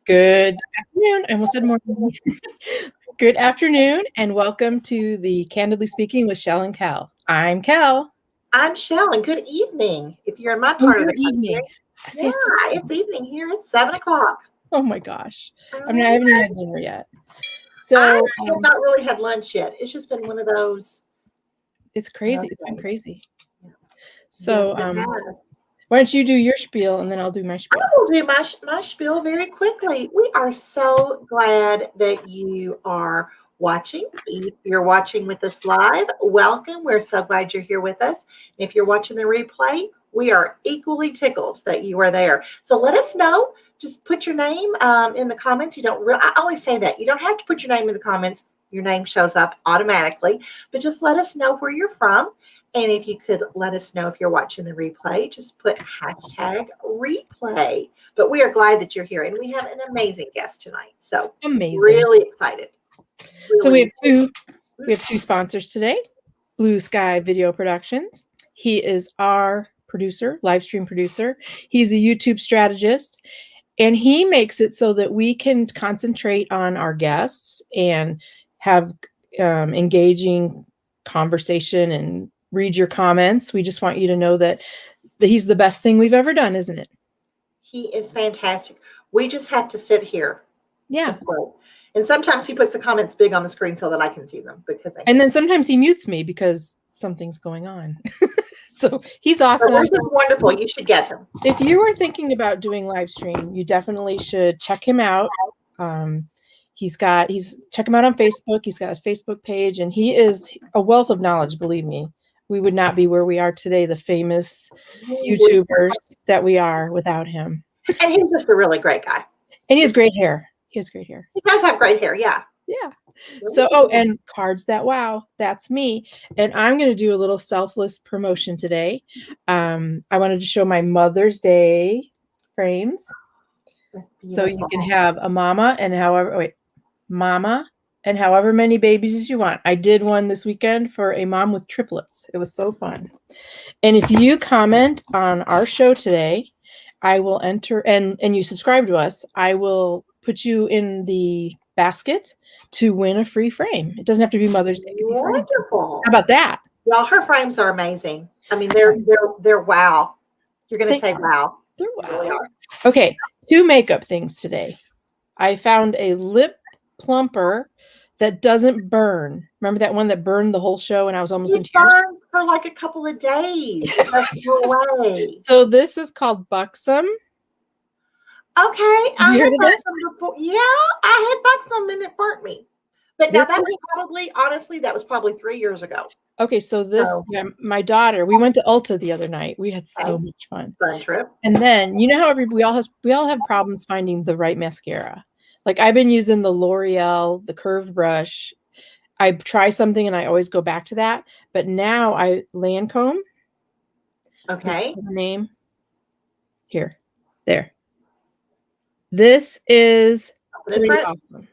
Good afternoon. I almost said morning. Good afternoon, and welcome to the Candidly Speaking with Shell and Kel. I'm Kel. I'm Shell, and good evening. If you're in my Oh, part of your the country, evening. yeah, it's evening here. It's 7:00. Oh my gosh. I I haven't even had dinner yet. So have not really had lunch yet. It's just been one of those. it's crazy. It's been crazy. Yeah. So Yes, why don't you do your spiel and then I'll do my spiel. I will do my spiel very quickly. We are so glad that you are watching. If you're watching with us live, welcome. We're so glad you're here with us. If you're watching the replay, we are equally tickled that you are there. So let us know. Just put your name in the comments. I always say that. You don't have to put your name in the comments. Your name shows up automatically. But just let us know where you're from. And if you could let us know if you're watching the replay, just put #replay. But we are glad that you're here. And we have an amazing guest tonight. So really excited. So we have two sponsors today. Blue Sky Video Productions. He is our producer, Livestream producer. He's a YouTube strategist. And he makes it so that we can concentrate on our guests and have engaging conversation and read your comments. We just want you to know that he's the best thing we've ever done, isn't it? He is fantastic. We just have to sit here. Yeah. And sometimes he puts the comments big on the screen so that I can see them. And then sometimes he mutes me because something's going on. So he's awesome. This is wonderful. You should get him. If you are thinking about doing live stream, you definitely should check him out. Check him out on Facebook. He's got a Facebook page, and he is a wealth of knowledge. Believe me, we would not be where we are today, the famous YouTubers that we are, without him. And he's just a really great guy. And he has great hair. He does have great hair. Yeah. So, and cards that wow, that's me. And I'm going to do a little selfless promotion today. I wanted to show my Mother's Day frames. So you can have a mama and however many babies as you want. I did one this weekend for a mom with triplets. It was so fun. And if you comment on our show today, I will enter, and you subscribe to us, I will put you in the basket to win a free frame. It doesn't have to be Mother's Day. Wonderful. How about that? Well, her frames are amazing. I mean, they're wow. You're going to say wow. They're wow. They really are. Okay, 2 makeup things today. I found a lip plumper that doesn't burn. Remember that one that burned the whole show and I was almost in tears? It burned for like a couple of days. It doesn't go away. So this is called Buxom. Okay, I had Buxom before. Yeah, I had Buxom and it burnt me. But now that was probably 3 years ago. Okay, so my daughter, we went to Ulta the other night. We had so much fun. Fun trip. And then you know how we all have problems finding the right mascara. Like I've been using the L'Oreal, the curved brush. I try something and I always go back to that. But now Lancome. Okay. The name there. This is pretty awesome.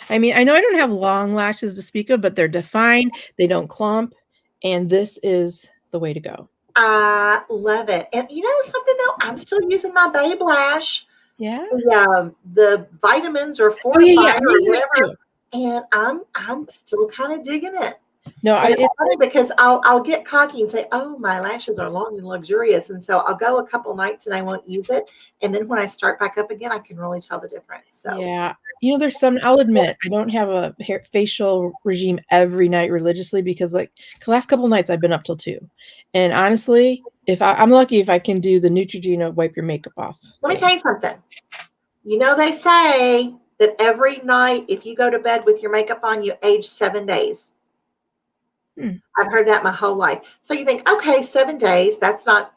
I mean, I know I don't have long lashes to speak of, but they're defined. They don't clump. And this is the way to go. I love it. And you know something though? I'm still using my Babe Lash. Yeah. The vitamins are fortified or whatever. And I'm still kind of digging it. No, it's funny because I'll get cocky and say, "Oh, my lashes are long and luxurious," and so I'll go a couple nights and I won't use it, and then when I start back up again, I can really tell the difference. So yeah, you know, I'll admit I don't have a facial regime every night religiously because like the last couple nights I've been up till 2, and honestly, if I'm lucky if I can do the Neutrogena wipe your makeup off. Let me tell you something. You know they say that every night if you go to bed with your makeup on, you age 7 days. I've heard that my whole life. So you think, okay, 7 days, that's not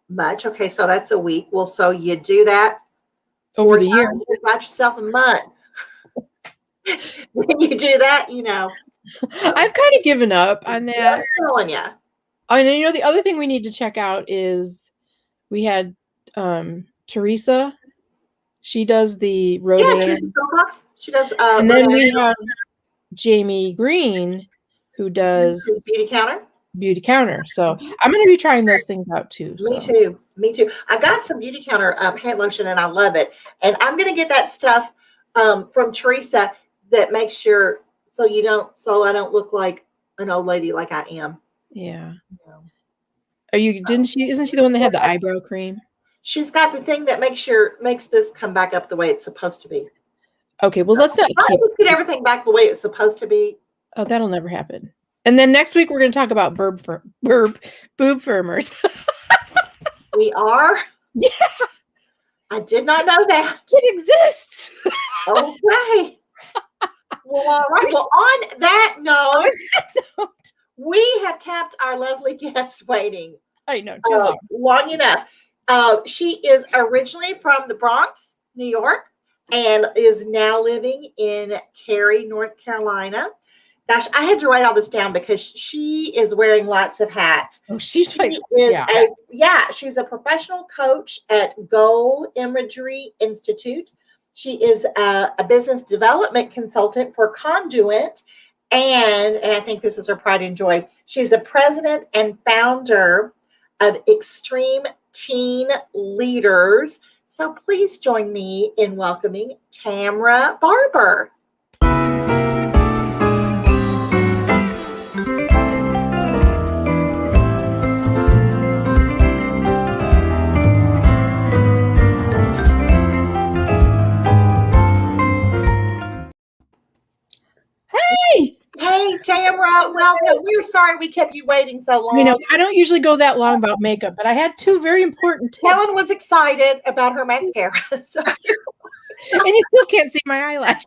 much. Okay, so that's a week. Well, so you do that over the year. You got yourself a month. When you do that, you know. I've kind of given up on that. I'm telling you. And you know, the other thing we need to check out is we had Teresa. She does the Rodan. Yeah, Teresa. She does. And then we have Jamie Green, who does Beauty Counter. beauty counter. So I'm going to be trying those things out too. Me too. Me too. I got some beauty counter hand lotion and I love it. And I'm going to get that stuff from Teresa that makes sure so I don't look like an old lady like I am. Yeah. Isn't she the one that had the eyebrow cream? She's got the thing that makes this come back up the way it's supposed to be. Okay, well, let's not let's get everything back the way it's supposed to be. Oh, that'll never happen. And then next week we're going to talk about boob firmers. We are? Yeah. I did not know that. It exists. Okay. Well, all right. Well, on that note, we have kept our lovely guest waiting. I know, too long enough. She is originally from the Bronx, New York, and is now living in Cary, North Carolina. Gosh, I had to write all this down because she is wearing lots of hats. Oh, she's a professional coach at Goal Imagery Institute. She is a business development consultant for Conduit. And I think this is her pride and joy. She's the president and founder of Extreme Teen Leaders. So please join me in welcoming Tamrah Barber. Hey, Tamrah, welcome. We're sorry we kept you waiting so long. I don't usually go that long about makeup, but I had two very important tips. Kellen was excited about her mascara. And you still can't see my eyelash.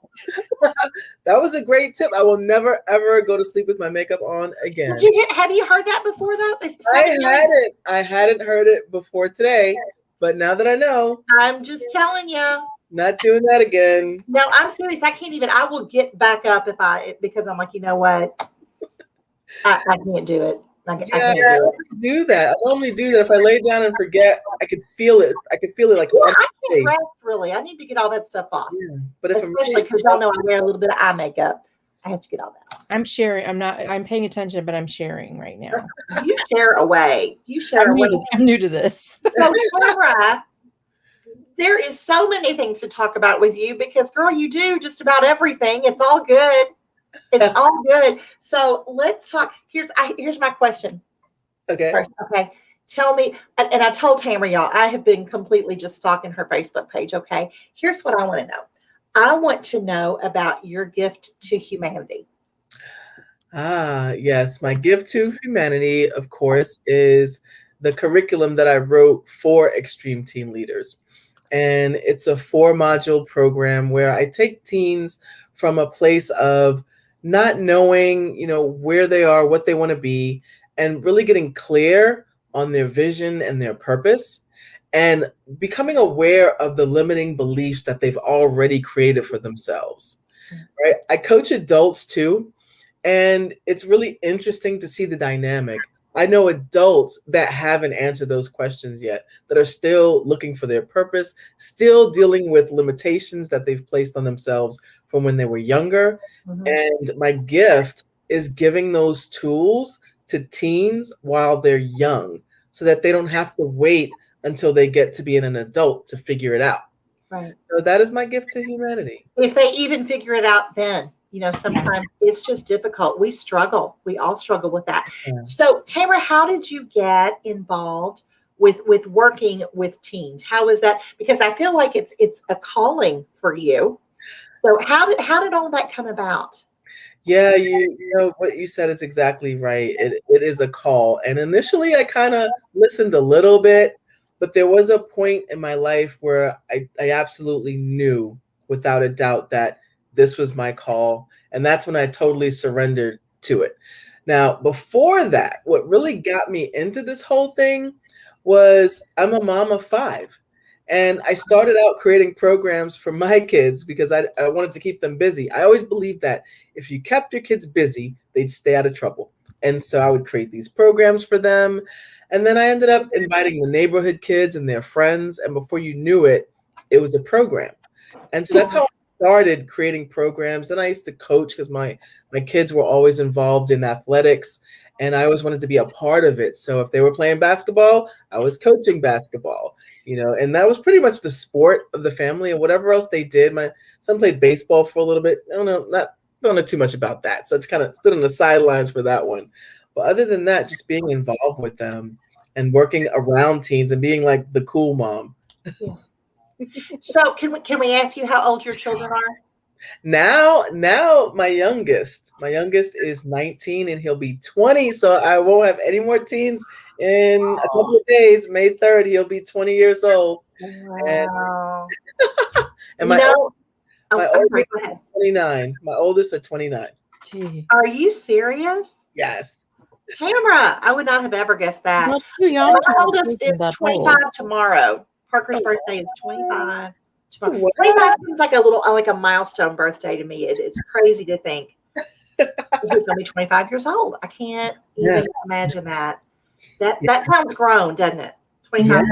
That was a great tip. I will never, ever go to sleep with my makeup on again. Have you heard that before, though? I hadn't heard it before today, but now that I know. I'm just telling you. Not doing that again. No, I'm serious. I will get back up because I'm like, you know what? I can't do it. I can't do that. I normally do that. If I lay down and forget, I could feel it. I like I can't rest, really. I need to get all that stuff off. Yeah. But especially because y'all know I wear a little bit of eye makeup. I have to get all that off. I'm sharing. I'm paying attention, but I'm sharing right now. You share away. I'm new to this. So, Tamrah, there is so many things to talk about with you because, girl, you do just about everything. It's all good. It's all good. So let's talk. Here's my question. Okay. First, okay. Tell me, and I told Tamrah, y'all, I have been completely just stalking her Facebook page. Okay. Here's what I want to know. I want to know about your gift to humanity. Yes. My gift to humanity, of course, is the curriculum that I wrote for Extreme Teen Leaders. And it's a 4-module program where I take teens from a place of not knowing, where they are, what they want to be, and really getting clear on their vision and their purpose, and becoming aware of the limiting beliefs that they've already created for themselves. Right? I coach adults too, and it's really interesting to see the dynamic. I know adults that haven't answered those questions yet, that are still looking for their purpose, still dealing with limitations that they've placed on themselves from when they were younger. Mm-hmm. And my gift is giving those tools to teens while they're young so that they don't have to wait until they get to be an adult to figure it out. Right. So that is my gift to humanity. If they even figure it out then. Sometimes it's just difficult. We struggle. We all struggle with that. Yeah. So, Tamrah, how did you get involved with working with teens? How is that? Because I feel like it's a calling for you. So, how did all that come about? Yeah, you know what you said is exactly right. It is a call. And initially, I kind of listened a little bit, but there was a point in my life where I absolutely knew, without a doubt, that this was my call. And that's when I totally surrendered to it. Now, before that, what really got me into this whole thing was I'm a mom of 5. And I started out creating programs for my kids because I wanted to keep them busy. I always believed that if you kept your kids busy, they'd stay out of trouble. And so I would create these programs for them. And then I ended up inviting the neighborhood kids and their friends. And before you knew it, it was a program. And so that's how started creating programs. Then I used to coach because my kids were always involved in athletics. and I always wanted to be a part of it. So if they were playing basketball, I was coaching basketball, and that was pretty much the sport of the family, and whatever else they did. My son played baseball for a little bit. I don't know too much about that. So it's kind of stood on the sidelines for that one. But other than that, just being involved with them and working around teens and being like the cool mom. Yeah. So can we ask you how old your children are? Now my youngest is 19 and he'll be 20. So I won't have any more teens in a couple of days. May 3rd, he'll be 20 years old. Wow. And my oldest go ahead. 29. My oldest are 29. Gee. Are you serious? Yes. Tamrah, I would not have ever guessed that. Not too young. My oldest is 25 tomorrow. Parker's birthday is 25 tomorrow. Wow. 25 seems like a milestone birthday to me. It's crazy to think he's only 25 years old. I can't even imagine that. That sounds grown, doesn't it? 25.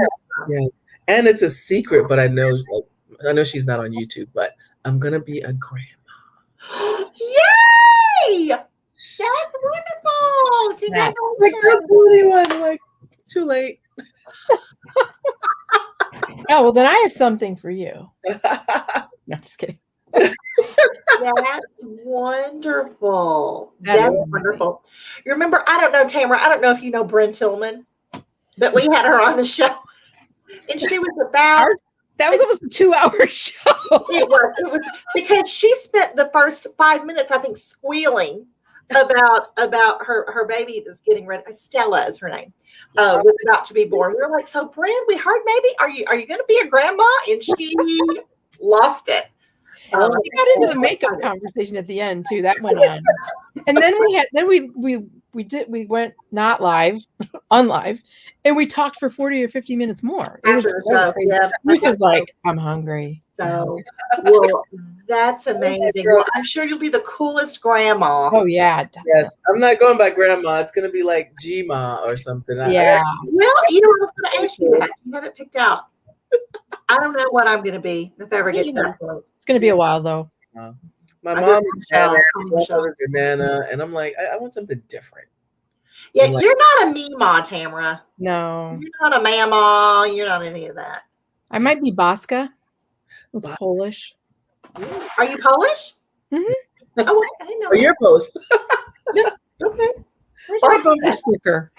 Yes. And it's a secret, but I know she's not on YouTube, but I'm gonna be a grandma. Yay! That's wonderful. Congratulations. Like, that's 21. Like, too late. Oh, well, then I have something for you. No, I'm just kidding. That's wonderful. That's wonderful. You remember, I don't know, Tamrah, I don't know if you know Bryn Tillman, but we had her on the show. And she was about... That was almost a 2-hour show. It was because she spent the first 5 minutes, I think, squealing about her baby that's getting ready. Stella is her name. Was about to be born. We were like, so Bryn, we heard maybe are you going to be a grandma? And she lost it. She got into the makeup conversation at the end too. That went on, and then we went not live, on live, and we talked for 40 or 50 minutes more. It was crazy. Lisa's like, I'm hungry. So, well, that's amazing. Well, I'm sure you'll be the coolest grandma. Oh yeah, definitely. Yes, I'm not going by grandma. It's going to be like G-ma or something. Yeah. Well, I was going to ask you that. You have it picked out. I don't know what I'm going to be if I ever get to that point. It's going to be a while though. My mom is Nana, my brother's Nana, and I'm like, I want something different. Yeah, you're not a Mima, Tamrah. No. You're not a Mama. You're not any of that. I might be Baska. It's Polish. Are you Polish? Mm-hmm. Oh, I didn't know. Oh, you're Polish. Okay. Where's my bumper sticker?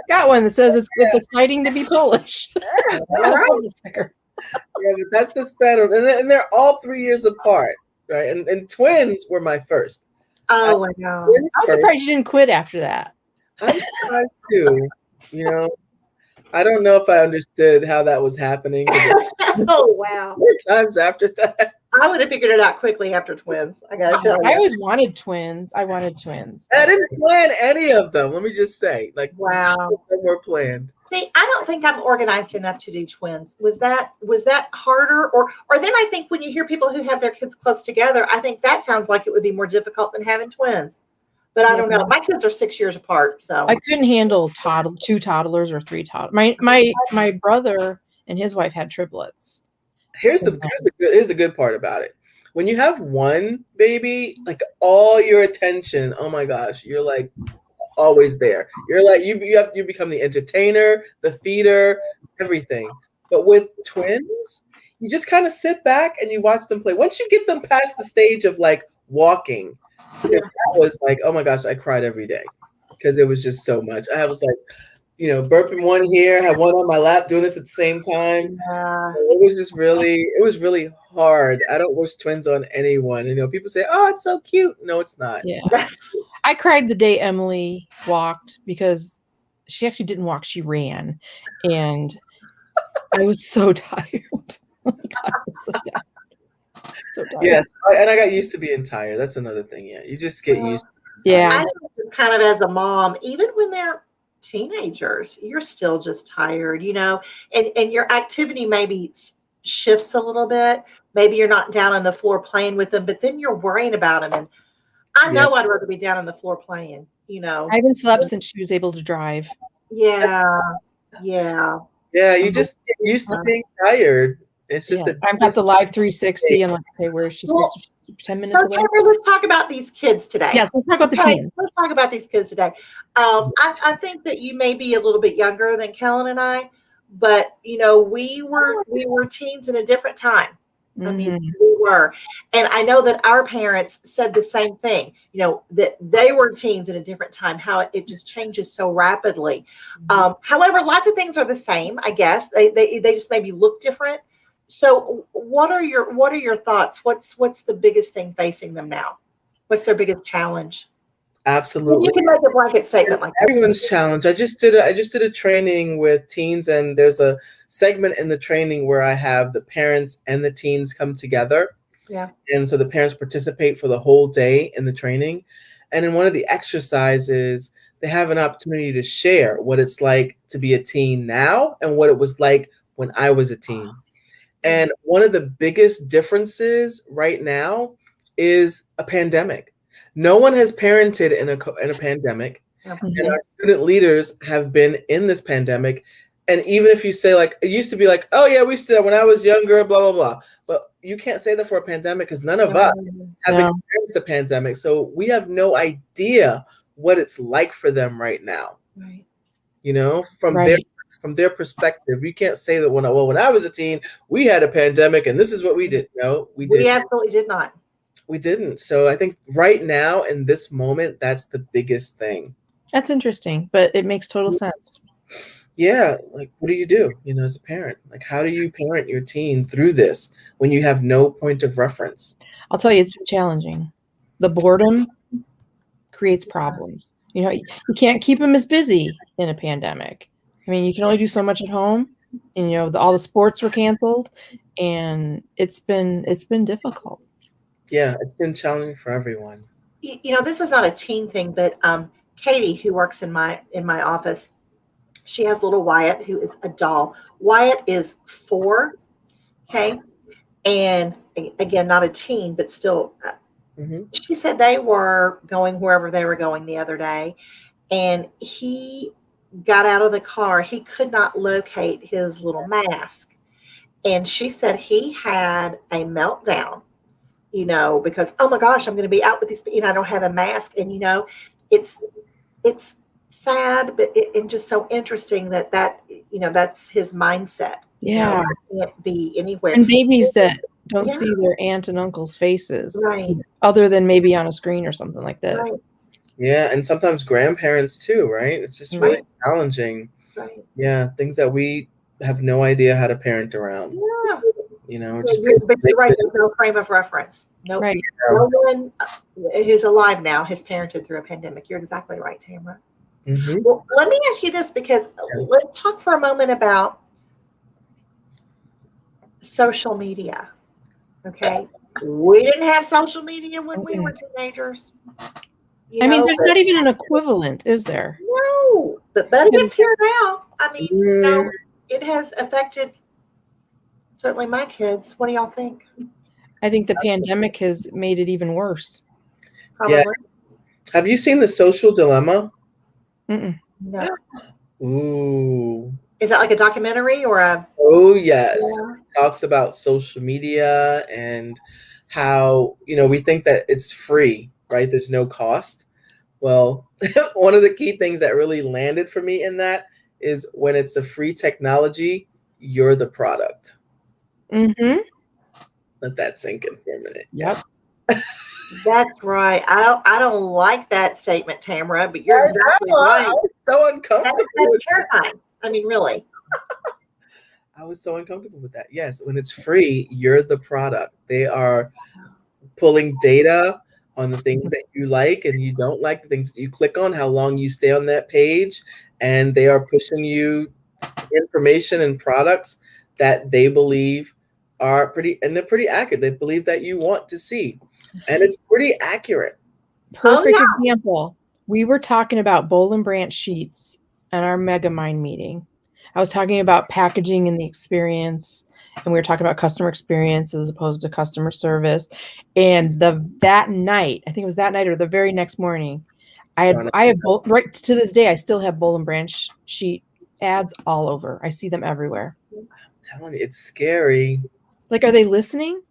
Got one that says it's exciting to be Polish. Yeah, but that's the span of, and they're all 3 years apart, right? And twins were my first. Oh, I know. I'm surprised you didn't quit after that. I'm surprised too. I don't know if I understood how that was happening. Oh, wow. More times after that. I would have figured it out quickly after twins. I got to tell you. I always wanted twins. I didn't plan any of them. Let me just say, wow, they were planned. See, I don't think I'm organized enough to do twins. Was that harder, or then I think when you hear people who have their kids close together, I think that sounds like it would be more difficult than having twins. But I don't know. My kids are 6 years apart, so I couldn't handle two toddlers or three toddlers. My brother and his wife had triplets. Here's the good part about it. When you have one baby, like all your attention, oh my gosh, you're like always there. You're like you become the entertainer, the feeder, everything. But with twins, you just kind of sit back and you watch them play. Once you get them past the stage of like walking, that was like, oh my gosh, I cried every day because it was just so much. I was like, burping one here, had one on my lap, doing this at the same time. It was really hard. I don't wish twins on anyone. People say, oh, it's so cute. No, it's not. Yeah. I cried the day Emily walked because she actually didn't walk. She ran. And I was so tired. Oh my God, I was so tired. So tired. Yes. And I got used to being tired. That's another thing. Yeah. You just get used to it. Yeah. I think it's kind of as a mom, even when they're teenagers, you're still just tired, and your activity maybe shifts a little bit. Maybe you're not down on the floor playing with them, but then you're worrying about them. And I know I'd rather be down on the floor playing, I haven't slept since she was able to drive. Yeah. You just get used to being tired. It's just I've got the live 360. I'm like, okay, where is she supposed to 10 minutes So, away. Tamrah, let's talk about these kids today. Yes, let's talk about the teens. Let's talk about these kids today. I think that you may be a little bit younger than Kellen and I, but we were teens in a different time. I mean, we were. And I know that our parents said the same thing, that they were teens in a different time, how it just changes so rapidly. However, lots of things are the same, I guess. They just maybe look different. So what are your thoughts? What's the biggest thing facing them now? What's their biggest challenge? Absolutely. You can make a blanket statement like that. Everyone's challenge. I just did a training with teens, and there's a segment in the training where I have the parents and the teens come together. Yeah. And so the parents participate for the whole day in the training. And in one of the exercises, they have an opportunity to share what it's like to be a teen now and what it was like when I was a teen. And one of the biggest differences right now is a pandemic. No one has parented in a pandemic, and our student leaders have been in this pandemic. And even if you say, like, it used to be like, oh yeah, we used to do that when I was younger, blah, blah, blah. But you can't say that for a pandemic because none of us have experienced a pandemic. So we have no idea what it's like for them right now. Right. From their perspective, you can't say that when I was a teen, we had a pandemic and this is what we did. No, we didn't. We absolutely did not. We didn't. So I think right now in this moment, that's the biggest thing. That's interesting, but it makes total sense. Yeah. Like, what do you do, as a parent? Like, how do you parent your teen through this when you have no point of reference? I'll tell you, it's challenging. The boredom creates problems. You can't keep them as busy in a pandemic. I mean, you can only do so much at home, and all the sports were canceled, and it's been difficult. Yeah, it's been challenging for everyone. This is not a teen thing, but Katie, who works in my office, she has little Wyatt, who is a doll. Wyatt is 4, okay, and again, not a teen, but still. She said they were going wherever they were going the other day, and he got out of the car. He could not locate his little mask, and she said he had a meltdown. Because, oh my gosh, I'm going to be out with these, I don't have a mask. And, it's sad, but and just so interesting that that's his mindset. Yeah. Can't be anywhere. And babies that don't see their aunt and uncle's faces. Right. Other than maybe on a screen or something like this. Right. Yeah. And sometimes grandparents too, right? It's just really challenging. Right. Yeah. Things that we have no idea how to parent around. Yeah. Just but you're right. There's no frame of reference. No one who's alive now has parented through a pandemic. You're exactly right, Tamrah. Well, let me ask you this, because let's talk for a moment about social media. Okay, we didn't have social media when we were teenagers. I mean, there's not even an equivalent, is there? No, but it's here now. I mean, it has affected. Certainly my kids. What do y'all think? I think the pandemic has made it even worse. Probably. Yeah. Have you seen The Social Dilemma? No. Ooh. Is that like a documentary or a? Oh, yes. Yeah. It talks about social media and how, we think that it's free, right? There's no cost. Well, one of the key things that really landed for me in that is when it's a free technology, you're the product. Let that sink in for a minute. Yep. That's right. I don't like that statement, Tamrah, but you're exactly right. I was so uncomfortable. That's terrifying. I mean, really. I was so uncomfortable with that. Yes, when it's free, you're the product. They are pulling data on the things that you like and you don't like, the things that you click on, how long you stay on that page, and they are pushing you information and products that they believe are pretty accurate. They believe that you want to see, and it's pretty accurate. Perfect example. We were talking about Boll and Branch sheets at our Megamind meeting. I was talking about packaging and the experience, and we were talking about customer experience as opposed to customer service. And that night, I think it was that night or the very next morning, I have right to this day, I still have Boll and Branch sheet ads all over. I see them everywhere. I'm telling you, it's scary. Like, are they listening?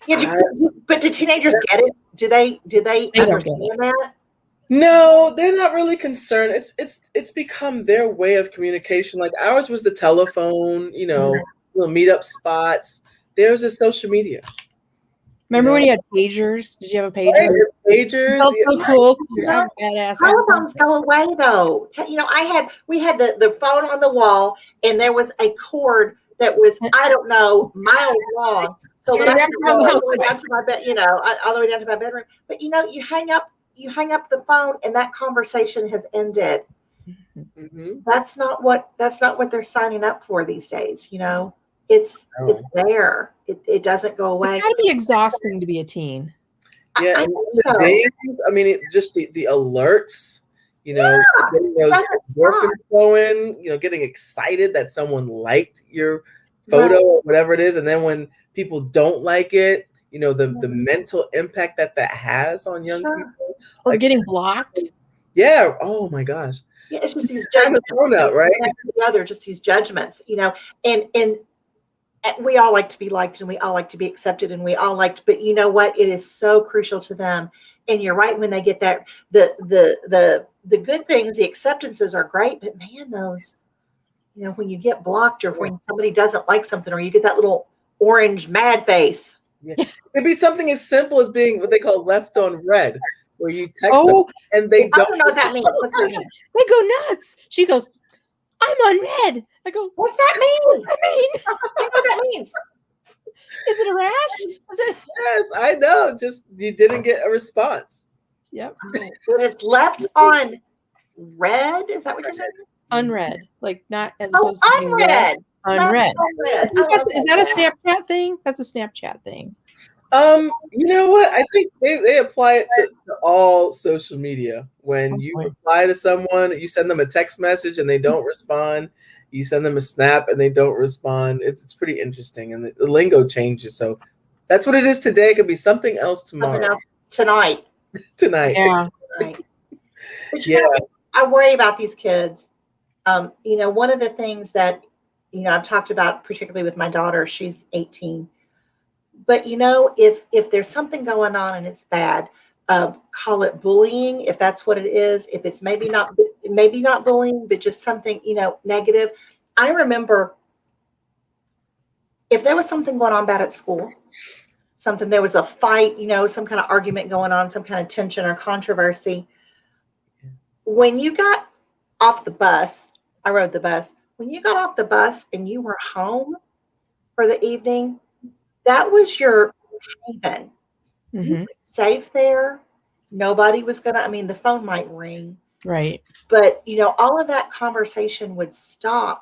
Yeah, but do teenagers get it? Do they They don't understand get it. that? No, they're not really concerned. It's become their way of communication. Like ours was the telephone, little meetup spots. Theirs is social media. Remember know? when you had pagers? Did you have a pager? Right, pagers. Felt so cool. You're No. a badass. Telephones go away though. We had the phone on the wall, and there was a cord that was, I don't know, miles long, so that I could go all the way down to my bed, all the way down to my bedroom. But you hang up the phone, and that conversation has ended. Mm-hmm. That's not what they're signing up for these days. It's there. It doesn't go away. It's got to be exhausting to be a teen. Yeah, I and think the so. days, just the alerts, getting those endorphins going, getting excited that someone liked your photo or whatever it is, and then when people don't like it, the mental impact that has on young people, or like getting blocked. Yeah. Oh my gosh. Yeah, it's just these judgments, right? Just these judgments, and we all like to be liked, and we all like to be accepted, and we all but you know what? It is so crucial to them. And you're right, when they get that, the good things, the acceptances are great, but man, those, when you get blocked, or when somebody doesn't like something, or you get that little orange mad face. Yeah. It could be something as simple as being what they call left on red, where you text them and they don't know what that means. What's that mean? They go nuts. She goes, I'm on red. I go, what's that mean? What's that mean? I know what that means. Is it a rash? Yes, I know. Just you didn't get a response. Yep. When it's left on red, is that what you're saying? Unread, like not as opposed to being unread. Unread. Is that a Snapchat thing? That's a Snapchat thing. You know what? I think they apply it to all social media. When you reply to someone, you send them a text message and they don't respond. You send them a snap and they don't respond. It's pretty interesting, and the lingo changes. So that's what it is today. It could be something else tomorrow. Something else tonight. Tonight. Yeah. Right. But I worry about these kids. One of the things that I've talked about, particularly with my daughter, she's 18. But if there's something going on and it's bad, call it bullying, if that's what it is. If it's maybe not bullying, but just something negative. I remember if there was something going on bad at school, there was a fight, some kind of argument going on, some kind of tension or controversy. When you got off the bus, I rode the bus. When you got off the bus and you were home for the evening, that was your haven. Mm-hmm. You were safe there. Nobody was the phone might ring. Right. But, all of that conversation would start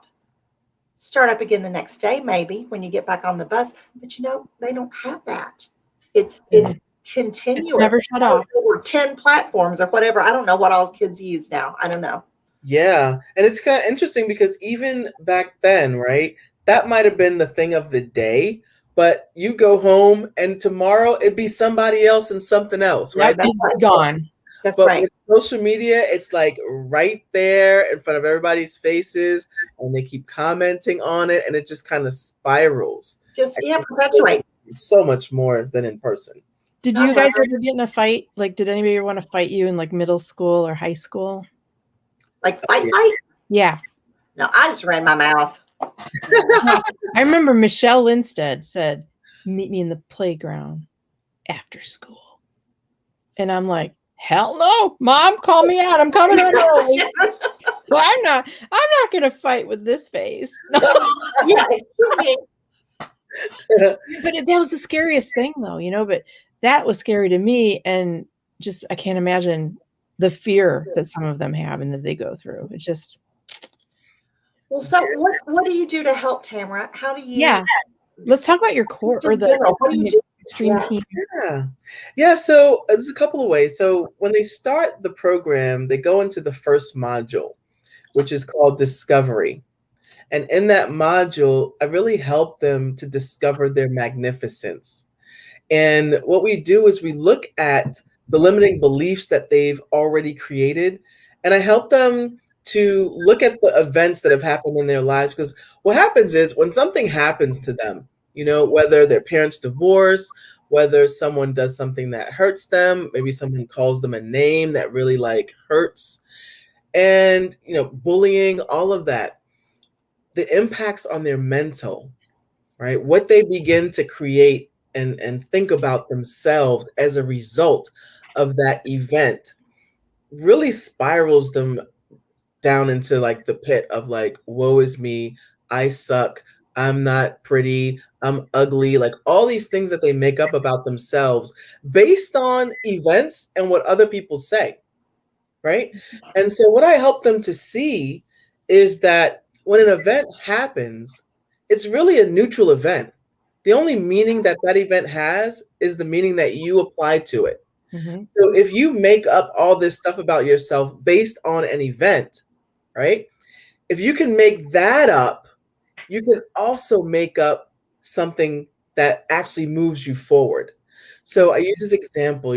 up again the next day, maybe when you get back on the bus. But, they don't have that. It's continuous. It's never shut off. Or 10 platforms or whatever. I don't know what all kids use now. I don't know. Yeah. And it's kind of interesting because even back then, right, that might have been the thing of the day. But you go home and tomorrow it'd be somebody else and something else, right? That's gone. That's but right. With social media, it's like right there in front of everybody's faces, and they keep commenting on it, and it just kind of spirals. Perpetuate. So much more than in person. Did you guys ever get in a fight? Like, did anybody want to fight you in like middle school or high school? Like fight? Yeah. No, I just ran my mouth. I remember Michelle Linstead said, meet me in the playground after school. And I'm like, hell no, Mom, call me out. I'm coming home early. Well, I'm not going to fight with this face. No. Yeah. But that was the scariest thing though, but that was scary to me. And just, I can't imagine the fear that some of them have and that they go through. It's just. Well, so what do you do to help, Tamrah? How do you? Yeah, let's talk about your core or the extreme team. Yeah. So there's a couple of ways. So when they start the program, they go into the first module, which is called Discovery. And in that module, I really help them to discover their magnificence. And what we do is we look at the limiting beliefs that they've already created, and I help them to look at the events that have happened in their lives. Because what happens is when something happens to them, whether their parents divorce, whether someone does something that hurts them, maybe someone calls them a name that really like hurts, and bullying, all of that, the impacts on their mental, right? What they begin to create and think about themselves as a result of that event really spirals them down into like the pit of like, woe is me, I suck, I'm not pretty, I'm ugly, like all these things that they make up about themselves based on events and what other people say, right? And so what I help them to see is that when an event happens, it's really a neutral event. The only meaning that that event has is the meaning that you apply to it. Mm-hmm. So if you make up all this stuff about yourself based on an event, right? If you can make that up, you can also make up something that actually moves you forward. So I use this example,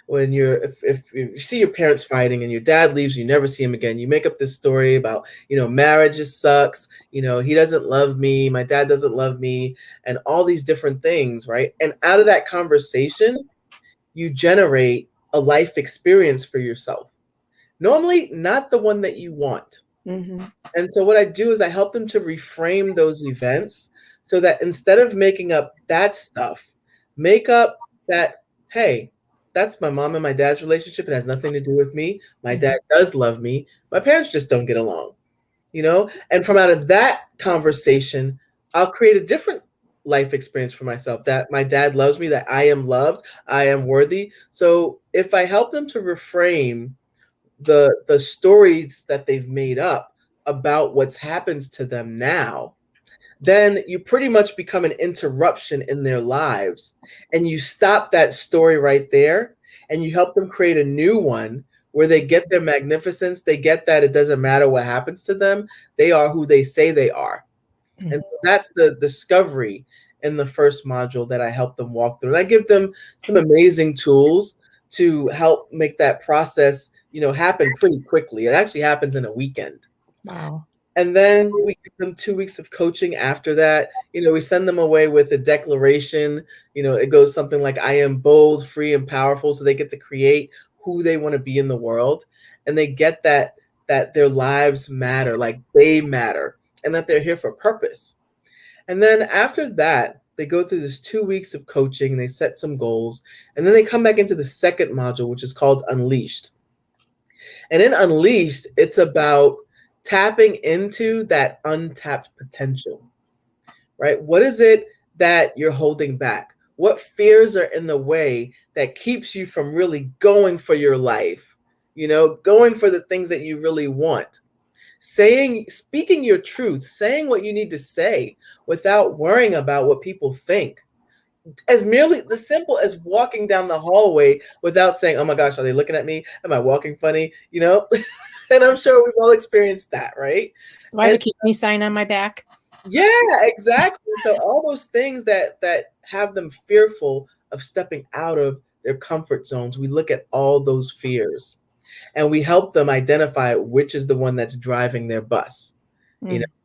when if you see your parents fighting and your dad leaves, you never see him again, you make up this story about, marriage just sucks, he doesn't love me, my dad doesn't love me, and all these different things, right? And out of that conversation, you generate a life experience for yourself. Normally, not the one that you want. Mm-hmm. And so what I do is I help them to reframe those events so that instead of making up that stuff, make up that, hey, that's my mom and my dad's relationship. It has nothing to do with me. My dad does love me. My parents just don't get along, And from out of that conversation, I'll create a different life experience for myself, that my dad loves me, that I am loved, I am worthy. So if I help them to reframe the stories that they've made up about what's happened to them now, then you pretty much become an interruption in their lives, and you stop that story right there, and you help them create a new one where they get their magnificence. They get that it doesn't matter what happens to them. They are who they say they are. Mm-hmm. And so that's the discovery in the first module that I help them walk through. And I give them some amazing tools to help make that process, happen pretty quickly. It actually happens in a weekend. Wow. And then we give them 2 weeks of coaching after that. We send them away with a declaration. It goes something like, I am bold, free, and powerful. So they get to create who they want to be in the world. And they get that their lives matter, like they matter, and that they're here for purpose. And then after that, they go through this 2 weeks of coaching, they set some goals, and then they come back into the second module, which is called Unleashed. And in Unleashed, it's about tapping into that untapped potential, right? What is it that you're holding back? What fears are in the way that keeps you from really going for your life, going for the things that you really want? Speaking your truth, saying what you need to say without worrying about what people think. As merely the simple as walking down the hallway without saying, oh my gosh, are they looking at me? Am I walking funny? And I'm sure we've all experienced that, right? Do I have a keep me sign on my back? Yeah, exactly. So all those things that have them fearful of stepping out of their comfort zones, we look at all those fears. And we help them identify which is the one that's driving their bus.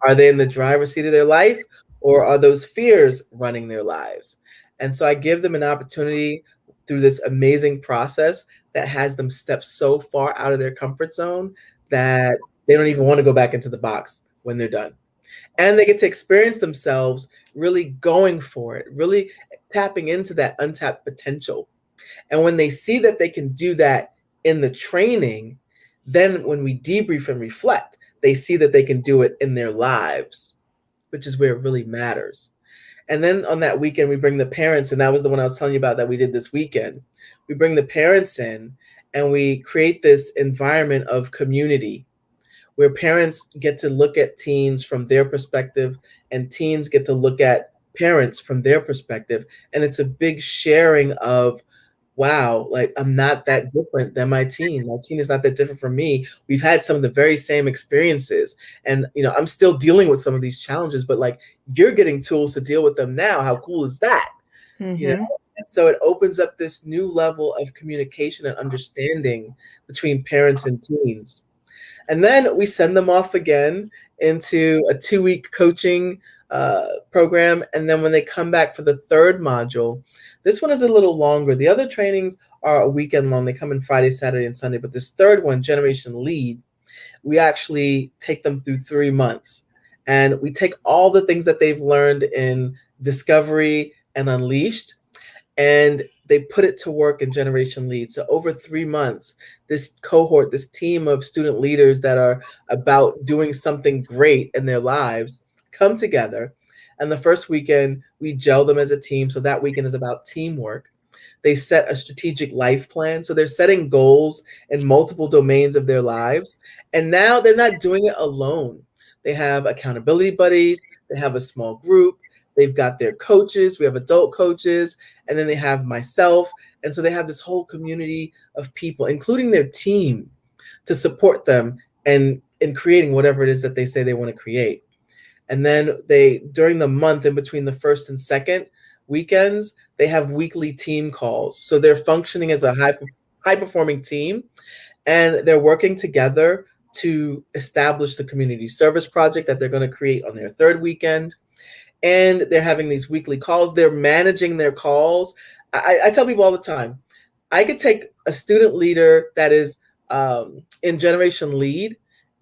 Are they in the driver's seat of their life, or are those fears running their lives? And so I give them an opportunity through this amazing process that has them step so far out of their comfort zone that they don't even want to go back into the box when they're done. And they get to experience themselves really going for it, really tapping into that untapped potential. And when they see that they can do that in the training, then when we debrief and reflect, they see that they can do it in their lives, which is where it really matters. And then on that weekend, we bring the parents, and that was the one I was telling you about that we did this weekend. We bring the parents in, and we create this environment of community where parents get to look at teens from their perspective, and teens get to look at parents from their perspective. And it's a big sharing of, wow, like I'm not that different than my teen. My teen is not that different from me. We've had some of the very same experiences, and I'm still dealing with some of these challenges, but like you're getting tools to deal with them now. How cool is that? Mm-hmm. And so it opens up this new level of communication and understanding between parents and teens. And then we send them off again into a 2-week coaching program. And then when they come back for the third module, this one is a little longer. The other trainings are a weekend long. They come in Friday, Saturday, and Sunday. But this third one, Generation Lead, we actually take them through 3 months. And we take all the things that they've learned in Discovery and Unleashed, and they put it to work in Generation Lead. So over 3 months, this cohort, this team of student leaders that are about doing something great in their lives come together. And the first weekend, we gel them as a team. So that weekend is about teamwork. They set a strategic life plan. So they're setting goals in multiple domains of their lives. And now they're not doing it alone. They have accountability buddies. They have a small group. They've got their coaches. We have adult coaches. And then they have myself. And so they have this whole community of people, including their team, to support them and in creating whatever it is that they say they want to create. And then during the month in between the first and second weekends, they have weekly team calls. So they're functioning as a high performing team, and they're working together to establish the community service project that they're going to create on their third weekend. And they're having these weekly calls. They're managing their calls. I tell people all the time, I could take a student leader that is in Generation Lead,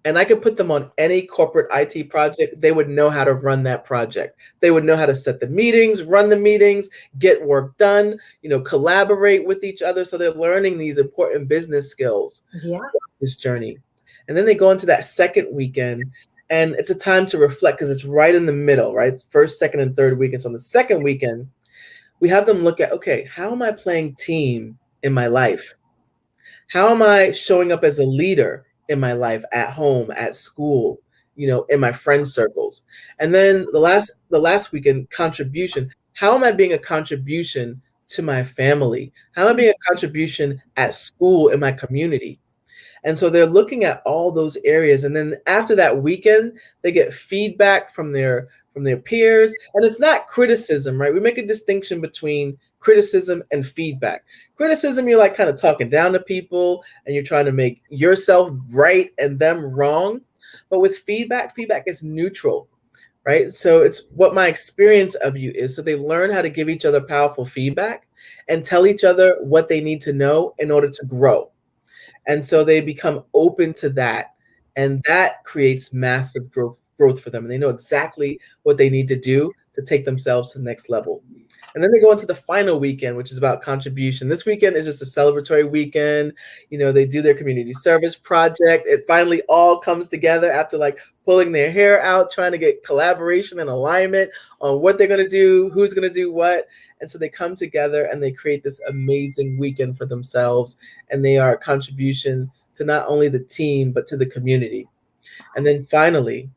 and I could put them on any corporate IT project. They would know how to run that project. They would know how to set the meetings, run the meetings, get work done, collaborate with each other. So they're learning these important business skills. Yeah. This journey. And then they go into that second weekend, and it's a time to reflect because it's right in the middle, right? It's first, second, and third weekend. So on the second weekend, we have them look at, okay, how am I playing team in my life? How am I showing up as a leader in my life, at home, at school, in my friend circles? And then the last weekend, contribution. How am I being a contribution to my family? How am I being a contribution at school, in my community? And so they're looking at all those areas. And then after that weekend, they get feedback from their peers. And it's not criticism, right? We make a distinction between criticism and feedback. Criticism, you're like kind of talking down to people and you're trying to make yourself right and them wrong. But with feedback is neutral, right? So it's what my experience of you is. So they learn how to give each other powerful feedback and tell each other what they need to know in order to grow. And so they become open to that. And that creates massive growth for them. And they know exactly what they need to do to take themselves to the next level. And then they go into the final weekend, which is about contribution. This weekend is just a celebratory weekend. They do their community service project. It finally all comes together after like pulling their hair out, trying to get collaboration and alignment on what they're going to do, who's going to do what. And so they come together and they create this amazing weekend for themselves. And they are a contribution to not only the team, but to the community. And then finally,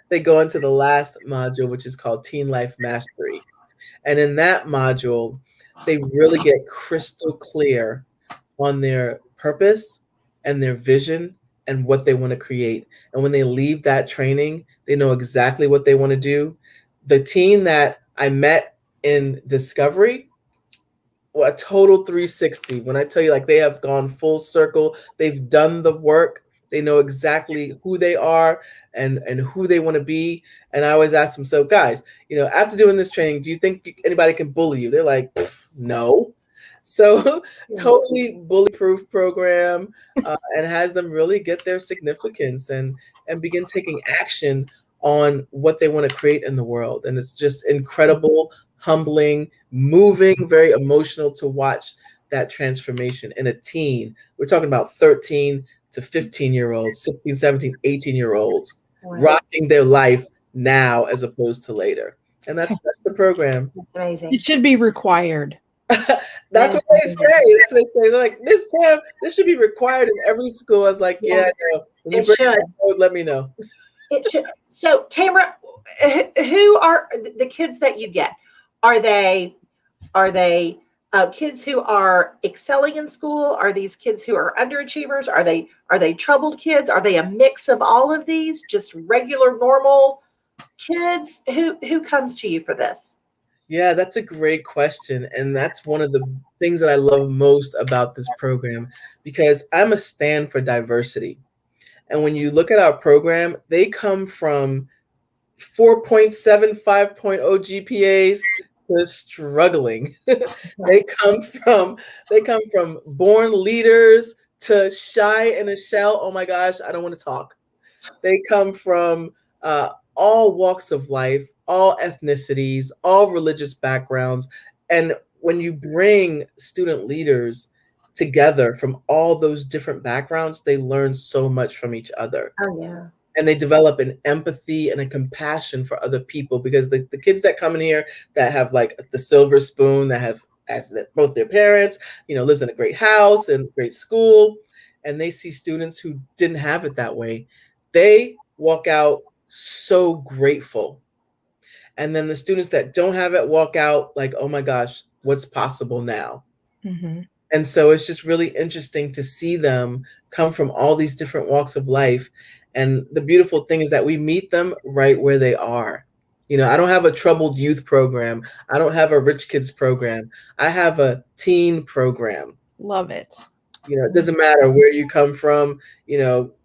they go into the last module, which is called Teen Life Mastery. And in that module, they really get crystal clear on their purpose and their vision and what they want to create. And when they leave that training, they know exactly what they want to do. The teen that I met in Discovery, a total 360. When I tell you, like, they have gone full circle, they've done the work. They know exactly who they are and who they want to be. And I always ask them, so guys, after doing this training, do you think anybody can bully you? They're like, no. So totally bully-proof program, and has them really get their significance and begin taking action on what they want to create in the world. And it's just incredible, humbling, moving, very emotional to watch that transformation in a teen. We're talking about 13 to 15-year-olds, 16, 17, 18-year-olds rocking their life now as opposed to later. And that's the program. That's amazing. It should be required. That's what they say. That's what they say. They're like, Miss Tam, this should be required in every school. I was like, yeah, no. When you bring that code, let me know. It should. So, Tamrah, who are the kids that you get? Are they kids who are excelling in school? Are these kids who are underachievers? Are they troubled kids? Are they a mix of all of these? Just regular, normal kids? Who comes to you for this? Yeah, that's a great question. And that's one of the things that I love most about this program, because I'm a stand for diversity. And when you look at our program, they come from 4.7, 5.0 GPAs to struggling. They come from born leaders to shy in a shell. Oh my gosh, I don't want to talk. They come from all walks of life, all ethnicities, all religious backgrounds. And when you bring student leaders together from all those different backgrounds, they learn so much from each other. Oh, yeah. And they develop an empathy and a compassion for other people, because the kids that come in here that have like the silver spoon, that have as both their parents, lives in a great house and great school, and they see students who didn't have it that way, they walk out so grateful. And then the students that don't have it walk out like, oh my gosh, what's possible now? Mm-hmm. And so it's just really interesting to see them come from all these different walks of life. And the beautiful thing is that we meet them right where they are. I don't have a troubled youth program. I don't have a rich kids program. I have a teen program. Love it. It doesn't matter where you come from,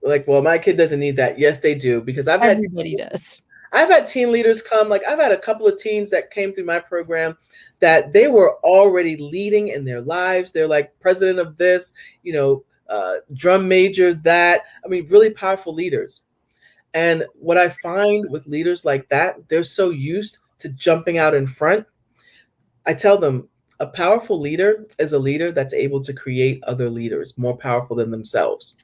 like, well, my kid doesn't need that. Yes, they do, because everybody does. I've had teen leaders come, like I've had a couple of teens that came through my program that they were already leading in their lives. They're like president of this, drum major, that. I mean, really powerful leaders. And what I find with leaders like that, they're so used to jumping out in front. I tell them a powerful leader is a leader that's able to create other leaders more powerful than themselves.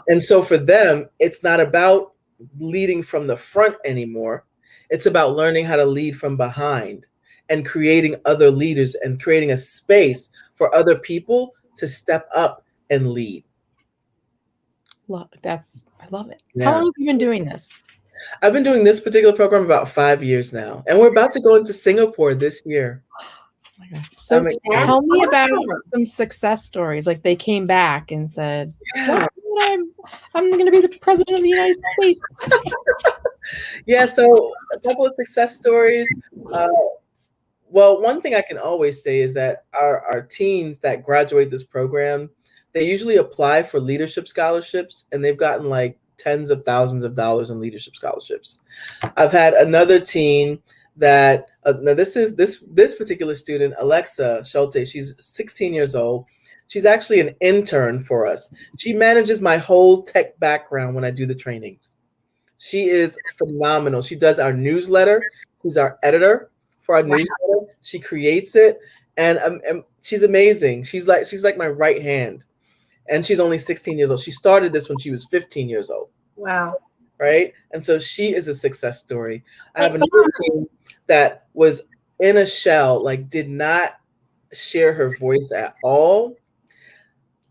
And so for them, it's not about leading from the front anymore. It's about learning how to lead from behind and creating other leaders and creating a space for other people to step up and lead. I love it. Yeah. How long have you been doing this? I've been doing this particular program about 5 years now, and we're about to go into Singapore this year. So tell me about some success stories. Like they came back and said, I'm going to be the president of the United States. Yeah, so a couple of success stories. Well, one thing I can always say is that our teens that graduate this program, they usually apply for leadership scholarships, and they've gotten like tens of thousands of dollars in leadership scholarships. I've had another teen that now this particular student, Alexa Schulte, she's 16 years old. She's actually an intern for us. She manages my whole tech background when I do the trainings. She is phenomenal. She does our newsletter. She's our editor for our newsletter. She creates it, and she's amazing. She's like my right hand, and she's only 16 years old. She started this when she was 15 years old. Wow. Right? And so she is a success story. I have another team that was in a shell, like did not share her voice at all.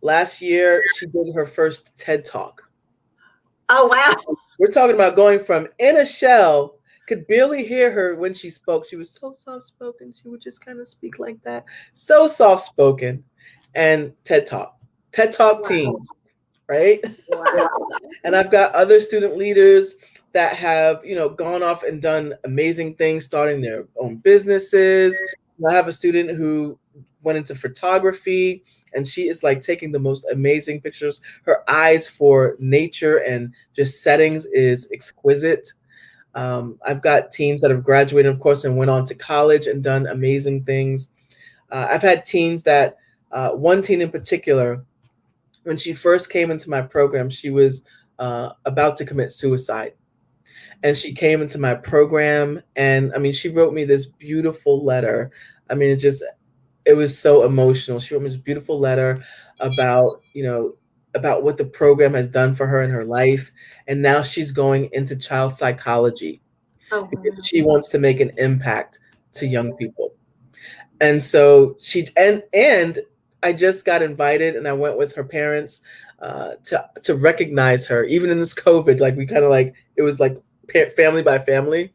Last year, she did her first TED Talk. Oh, wow. We're talking about going from in a shell, could barely hear her when she spoke. She was so soft-spoken. She would just kind of speak like that. So soft-spoken. And TED Talk teens, right? Wow. And I've got other student leaders that have, gone off and done amazing things, starting their own businesses. I have a student who went into photography, and she is like taking the most amazing pictures. Her eyes for nature and just settings is exquisite. I've got teens that have graduated, of course, and went on to college and done amazing things. I've had teens that, one teen in particular, when she first came into my program, she was about to commit suicide. And she came into my program, and she wrote me this beautiful letter. It was so emotional. She wrote me this beautiful letter about what the program has done for her in her life. And now she's going into child psychology because she wants to make an impact to young people. And so and I just got invited, and I went with her parents to recognize her, even in this COVID. Like we kind of like, it was like family by family,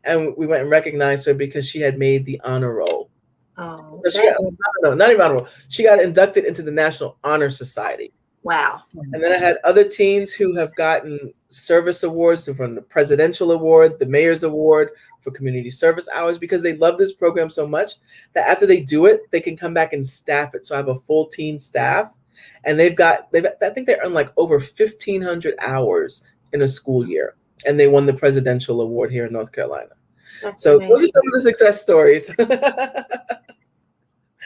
and we went and recognized her because she had made the honor roll. Oh, not even honor roll. She got inducted into the National Honor Society. Wow. And then I had other teens who have gotten service awards from the Presidential Award, the Mayor's Award for community service hours, because they love this program so much that after they do it, they can come back and staff it. So I have a full teen staff, and I think they earn like over 1,500 hours in a school year. and they won the presidential award here in North Carolina. That's So amazing. those are some of the success stories.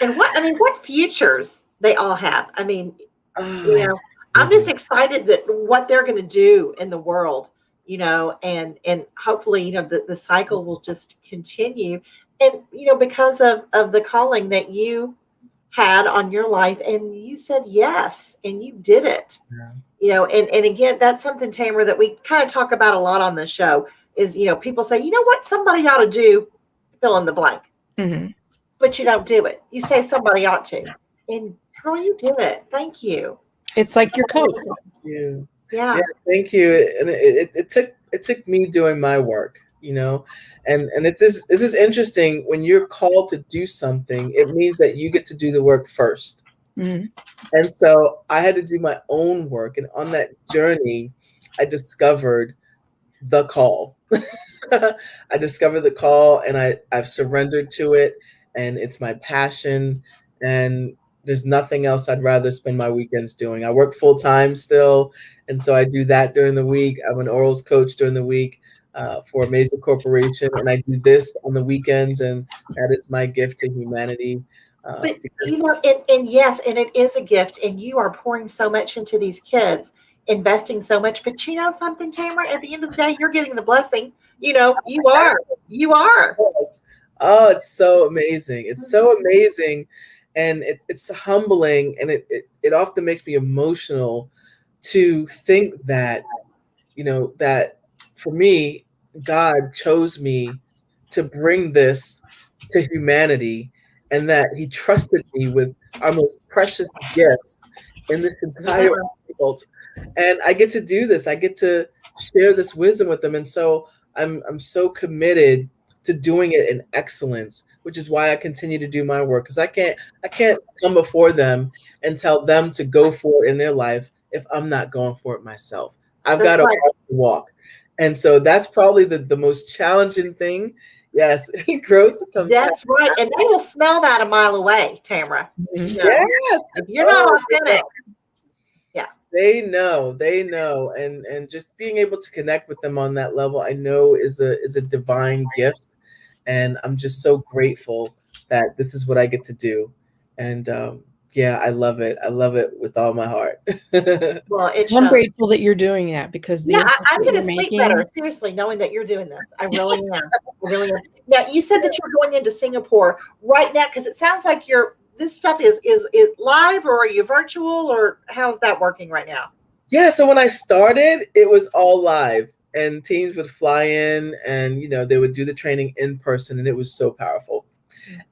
And what futures they all have. I mean, you know, it's I'm just amazing. excited that what they're going to do in the world, and hopefully, the cycle will just continue. And, because of the calling that you had on your life, and you said yes, and you did it. And again, that's something, Tamrah, that we kind of talk about a lot on the show is, people say, you know what, somebody ought to do, fill in the blank. Mhm. But you don't do it. You say somebody ought to. And girl, you did it. Thank you. It's like your coach. Thank you. Yeah. Yeah, thank you. And it took me doing my work, and this is interesting. When you're called to do something, it means that you get to do the work first. Mhm. And so I had to do my own work, and on that journey, I discovered the call. I discovered the call, and I've surrendered to it, and it's my passion, and there's nothing else I'd rather spend my weekends doing. I work full time still, and so I do that during the week. I'm an orals coach during the week for a major corporation, and I do this on the weekends, and that is my gift to humanity. But Because and yes, and it is a gift, and you are pouring so much into these kids, investing so much. But you know something, Tamrah, at the end of the day, you're getting the blessing. You are. You are. Yes. Oh, it's so amazing. It's so amazing. And it's humbling, and it often makes me emotional to think that, that for me, God chose me to bring this to humanity, and that he trusted me with our most precious gifts in this entire world. And I get to do this. I get to share this wisdom with them. And so I'm so committed to doing it in excellence, which is why I continue to do my work, because I can't come before them and tell them to go for it in their life if I'm not going for it myself. I've got That's to right. walk the walk. And so that's probably the most challenging thing. Yes, growth comes. That's right. And they will smell that a mile away, Tamrah. Mhm. Yes. If you're not Oh, authentic. Yeah. they know, and just being able to connect with them on that level, I know is a divine gift, and I'm just so grateful that this is what I get to do. And yeah, I love it. I love it with all my heart. Well, it I'm shows. grateful that you're doing that because the Yeah, impact I'm that going you're to sleep making. better, seriously, knowing that you're doing this. I really am. I really am. Now, you said that you're going into Singapore right now, because it sounds like this stuff is live, or are you virtual, or how's that working right now? Yeah, so when I started, it was all live, and teams would fly in, and they would do the training in person, and it was so powerful.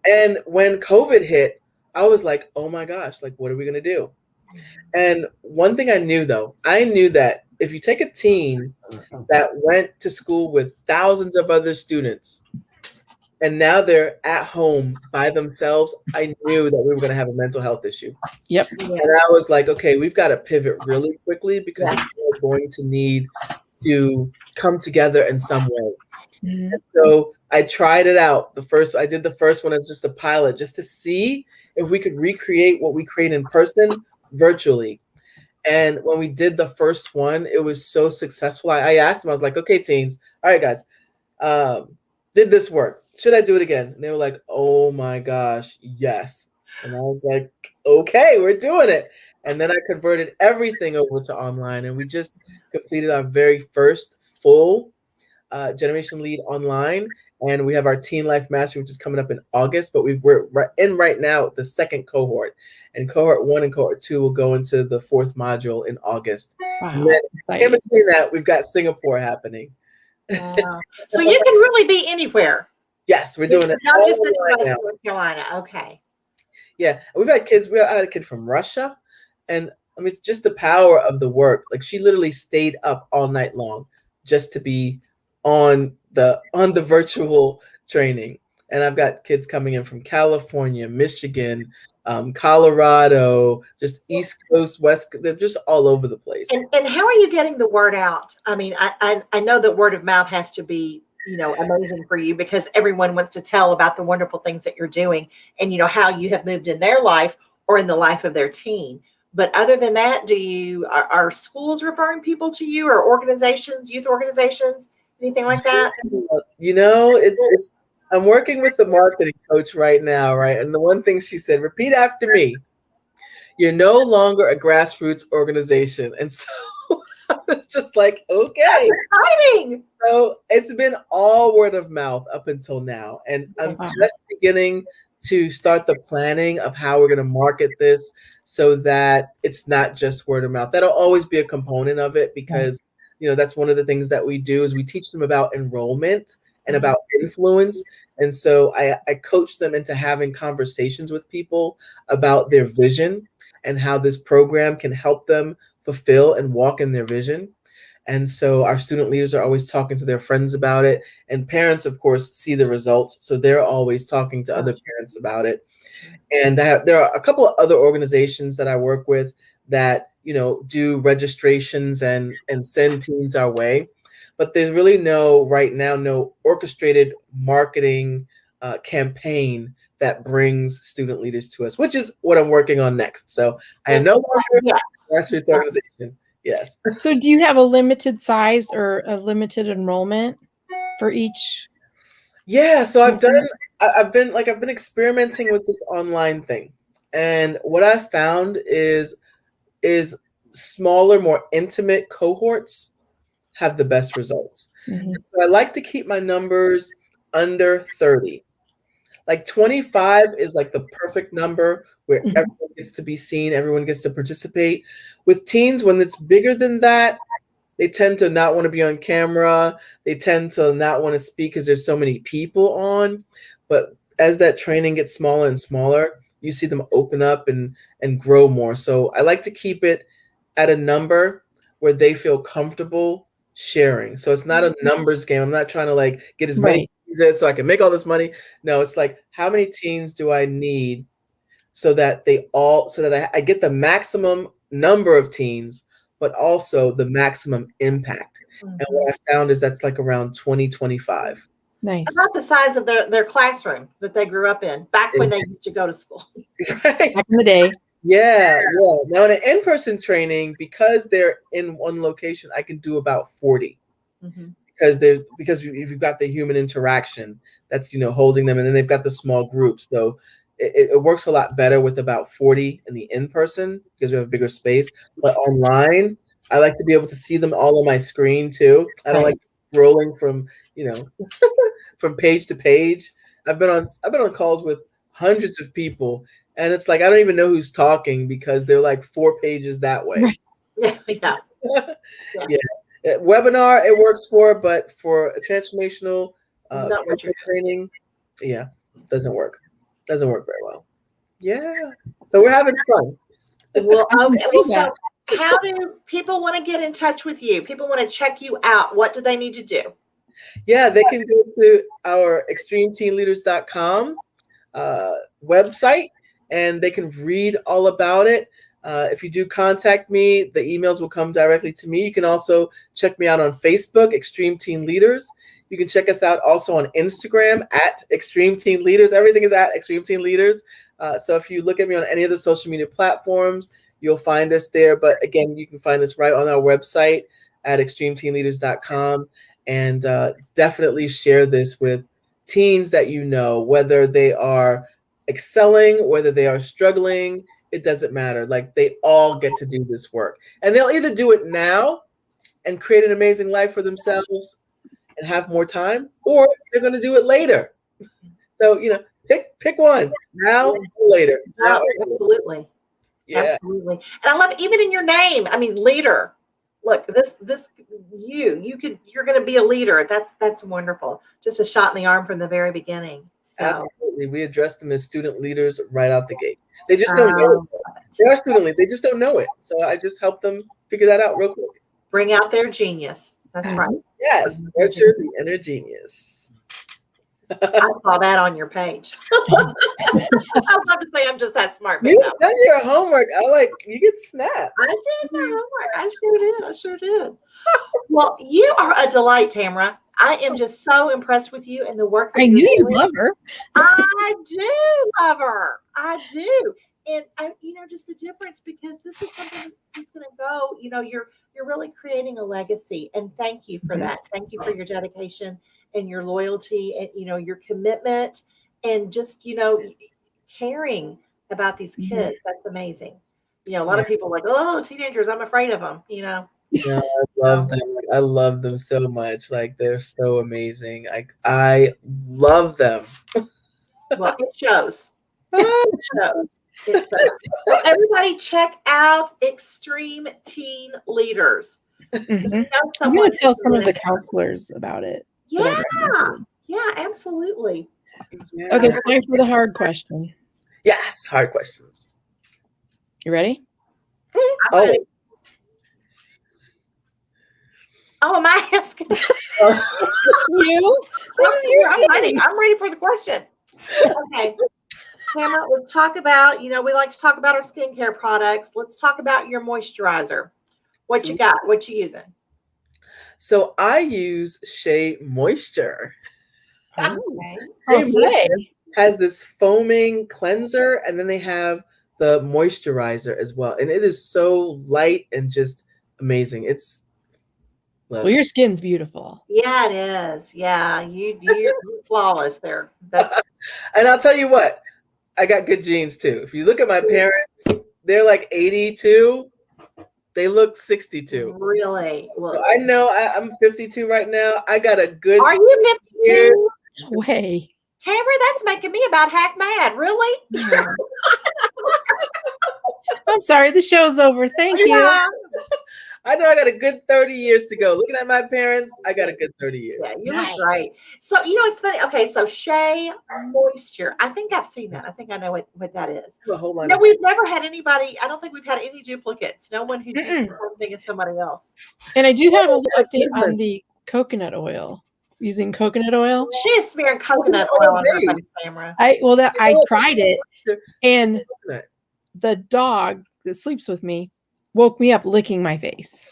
And when COVID hit, I was like, oh my gosh, like, what are we going to do? And one thing I knew, though, I knew that if you take a team that went to school with thousands of other students, and now they're at home by themselves, I knew that we were going to have a mental health issue. Yep. Yeah. And I was like, okay, we've got to pivot really quickly, because Yeah. we're going to need to come together in some way. Mhm. And so I tried it out. I did the first one as just a pilot, just to see if we could recreate what we create in person virtually. And when we did the first one, it was so successful. I asked them, I was like, okay, teens, all right, guys, did this work? Should I do it again? And they were like, oh my gosh, yes. And I was like, okay, we're doing it. And then I converted everything over to online, and we just completed our very first full Generation Lead online. And we have our Teen Life Mastery, which is coming up in August, but we're in right now the second cohort. And cohort 1 and cohort 2 will go into the 4th module in August. Wow. And then in between that, we've got Singapore happening. Wow. So you can really be anywhere. Yes, we're doing it. Not just in Right now. North Carolina. Okay. Yeah, we've had kids. We had a kid from Russia, and I mean, it's just the power of the work. Like, she literally stayed up all night long just to be on the virtual training. And I've got kids coming in from California, Michigan, Colorado, just East Coast, West. They're just all over the place. And how are you getting the word out? I mean, I know that word of mouth has to be, amazing for you, because everyone wants to tell about the wonderful things that you're doing, and how you have moved in their life or in the life of their teen. But other than that, are schools referring people to you, or organizations, youth organizations, anything like that? I'm working with the marketing coach right now, right? And the one thing she said, repeat after me. You're no longer a grassroots organization. And so I was just like, okay. That's exciting. So it's been all word of mouth up until now. And I'm just beginning to start the planning of how we're going to market this so that it's not just word of mouth. That'll always be a component of it because, that's one of the things that we do is we teach them about enrollment and about influence. And so I coach them into having conversations with people about their vision and how this program can help them fulfill and walk in their vision. And so our student leaders are always talking to their friends about it. And parents, of course, see the results. So they're always talking to other parents about it. And there are a couple of other organizations that I work with that, do registrations and send teens our way. But there's really right now, no orchestrated marketing campaign that brings student leaders to us, which is what I'm working on next. So I am no longer a grassroots organization. Yes. So do you have a limited size or a limited enrollment for each? Yeah. So I've been experimenting with this online thing. And what I found is smaller, more intimate cohorts have the best results. Mm-hmm. So I like to keep my numbers under 30. Like 25 is like the perfect number where everyone gets to be seen, everyone gets to participate. With teens, when it's bigger than that, they tend to not want to be on camera. They tend to not want to speak because there's so many people on. But as that training gets smaller and smaller, you see them open up and grow more. So I like to keep it at a number where they feel comfortable sharing. So it's not a numbers game. I'm not trying to get as many teens so I can make all this money. No, it's like, how many teens do I need so that I get the maximum number of teens, but also the maximum impact. And what I found is that's like around 20, 25. Nice. About the size of their classroom that they grew up in back when they used to go to school. Right. Back in the day. Yeah. Now in an in-person training, because they're in one location, I can do about 40. Because you've got the human interaction that's holding them, and then they've got the small groups. So it works a lot better with about 40 in the in-person because we have a bigger space. But online, I like to be able to see them all on my screen too. I don't like scrolling from from page to page. I've been on calls with hundreds of people, and it's like I don't even know who's talking because they're like 4 pages that way. Yeah. Webinar it works for, but for a transformational training, doesn't work very well. Yeah, so we're having fun. Well, okay. Well, so how do people want to get in touch with you? People want to check you out. What do they need to do? Yeah, they can go to our extremeteenleaders.com website, and they can read all about it. If you do contact me, the emails will come directly to me. You can also check me out on Facebook, Extreme Teen Leaders. You can check us out also on Instagram at Extreme Teen Leaders. Everything is at Extreme Teen Leaders. So if you look at me on any of the social media platforms, you'll find us there. But again, you can find us right on our website at extremeteenleaders.com. And definitely share this with teens that whether they are excelling, whether they are struggling. It doesn't matter. Like, they all get to do this work, and they'll either do it now and create an amazing life for themselves and have more time, or they're going to do it later. So, pick one, now or later. Absolutely. Yeah. Absolutely. And I love it, even in your name. I mean, leader. Look, you're going to be a leader. That's wonderful. Just a shot in the arm from the very beginning. So. Absolutely. We address them as student leaders right out the gate. They just don't know it. They are student leaders. They just don't know it. So I just help them figure that out real quick. Bring out their genius. That's right. Yes. Nurture the inner genius. I saw that on your page. I'm about to say I'm just that smart. You've done your homework. You get snaps. I did my homework. I sure did. Well, you are a delight, Tamrah. I am just so impressed with you and the work that I knew you love her. I do love her. I do. And just the difference, because this is something that's going to go, you're really creating a legacy. And thank you for that. Thank you for your dedication and your loyalty and, your commitment and just, caring about these kids. That's amazing. A lot of people are like, oh, teenagers, I'm afraid of them, Yeah, I love them. I love them so much. Like, they're so amazing. I love them. Well, it shows. It shows. It shows. So everybody check out Extreme Teen Leaders. I'm going to tell some of the counselors about it. Yeah. Yeah, absolutely. Yeah. Okay, it's time for the hard question. Yes, hard questions. You ready? I'm ready. Oh, am I asking? You? I'm ready. I'm ready for the question. Okay. Tamrah, let's talk about, we like to talk about our skincare products. Let's talk about your moisturizer. What you got? What you using? So I use Shea Moisture. Okay. Shea Moisture has this foaming cleanser, and then they have the moisturizer as well. And it is so light and just amazing. It's well, your skin's beautiful. Yeah, it is. Yeah, you're flawless there. And I'll tell you what, I got good genes too. If you look at my parents, they're like 82. They look 62. Really? Well, so I know I'm 52 right now. I got a good. Are you 52? No way. Tamrah, that's making me about half mad. Really? Yeah. I'm sorry, the show's over. Thank you. I know I got a good 30 years to go. Looking at my parents, I got a good 30 years. Yeah, you look great. So, it's funny. Okay, so Shea Moisture. I think I've seen that. I think I know what that is. A whole lot. No, we've never had anybody. I don't think we've had any duplicates. No one who's used the same thing as somebody else. And I do have a little update on the coconut oil. Using coconut oil. She is smearing coconut oil on her face, Tamrah. I tried it, and the dog that sleeps with me woke me up licking my face.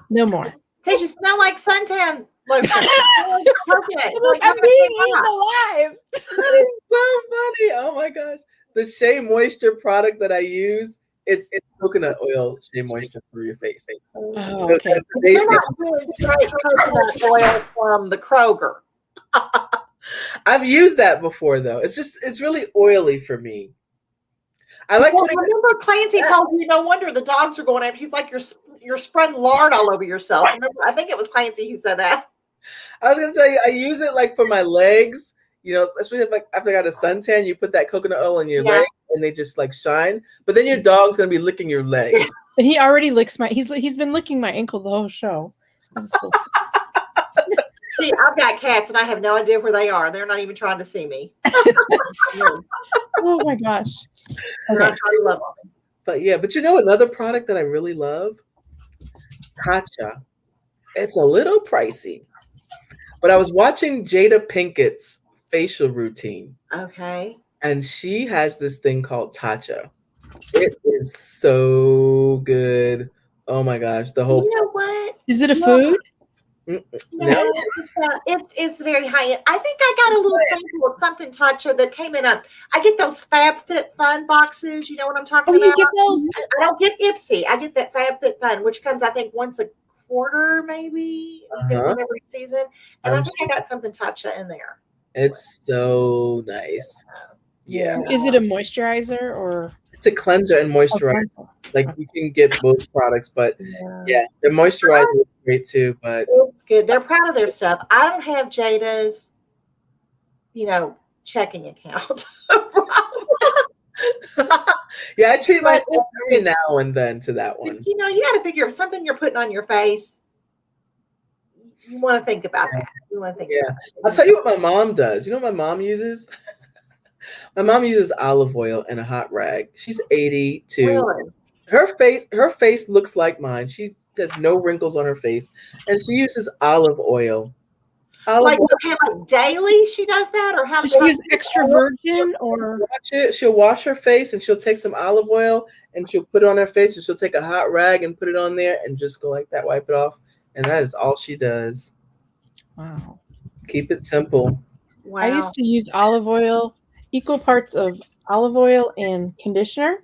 No more. Because you smell like suntan lotion. I'm being eaten alive. That is so funny. Oh my gosh. The Shea Moisture product that I use, it's coconut oil Shea Moisture for your face. Oh, okay. You're not doing straight coconut oil from the Kroger. I've used that before though. It's really oily for me. I like. Well, remember Clancy told you, no wonder the dogs are going after. He's like, you're spreading lard all over yourself. Remember, I think it was Clancy who said that. I was gonna tell you, I use it like for my legs. Especially if after I got a suntan, you put that coconut oil on your legs and they just like shine. But then your dog's gonna be licking your legs. And he already licks he's been licking my ankle the whole show. See, I've got cats and I have no idea where they are. They're not even trying to see me. Oh my gosh. Okay. I'm trying to love them. But another product that I really love? Tatcha. It's a little pricey. But I was watching Jada Pinkett's facial routine. Okay. And she has this thing called Tatcha. It is so good. Oh my gosh. The whole. You know what? Is it a food? No, it's very high end. I think I got a little sample of something Tatcha that came in I get those FabFitFun boxes. You know what I'm talking about? You get those? I don't get Ipsy. I get that FabFitFun, which comes, I think, once a quarter, maybe. You get one every season. And I think I got something Tatcha in there. It's so nice. Yeah. Is it a moisturizer or? It's a cleanser and moisturizer. Like you can get both products, but the moisturizer is great too. But it's good. They're proud of their stuff. I don't have Jada's, checking account. Yeah, I treat myself every now and then to that one. But, you got to figure if something you're putting on your face, you want to think about that. You want to think. Yeah, I'll tell you what my mom does. You know what my mom uses? My mom uses olive oil and a hot rag. She's 82. Really? Her face looks like mine. She has no wrinkles on her face, and she uses olive oil. Like daily she does that, or how does she use extra virgin or? She'll wash her face and she'll take some olive oil and she'll put it on her face, and she'll take a hot rag and put it on there and just go like that, wipe it off, and that is all she does. Wow. Keep it simple. Wow. I used to use olive oil, equal parts of olive oil and conditioner,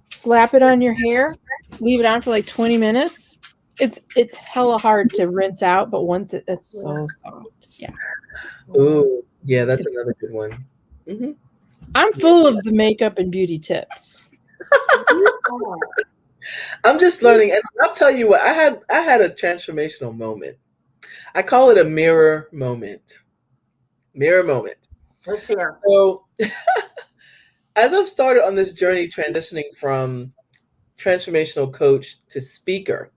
slap it on your hair, leave it on for like 20 minutes. It's hella hard to rinse out, but once it's so soft. Yeah. Ooh, yeah, that's another good one. Mm-hmm. I'm full of the makeup and beauty tips. I'm just learning, and I'll tell you what, I had a transformational moment. I call it a mirror moment. Mirror moment. Let's hear. So as I've started on this journey transitioning from transformational coach to speaker,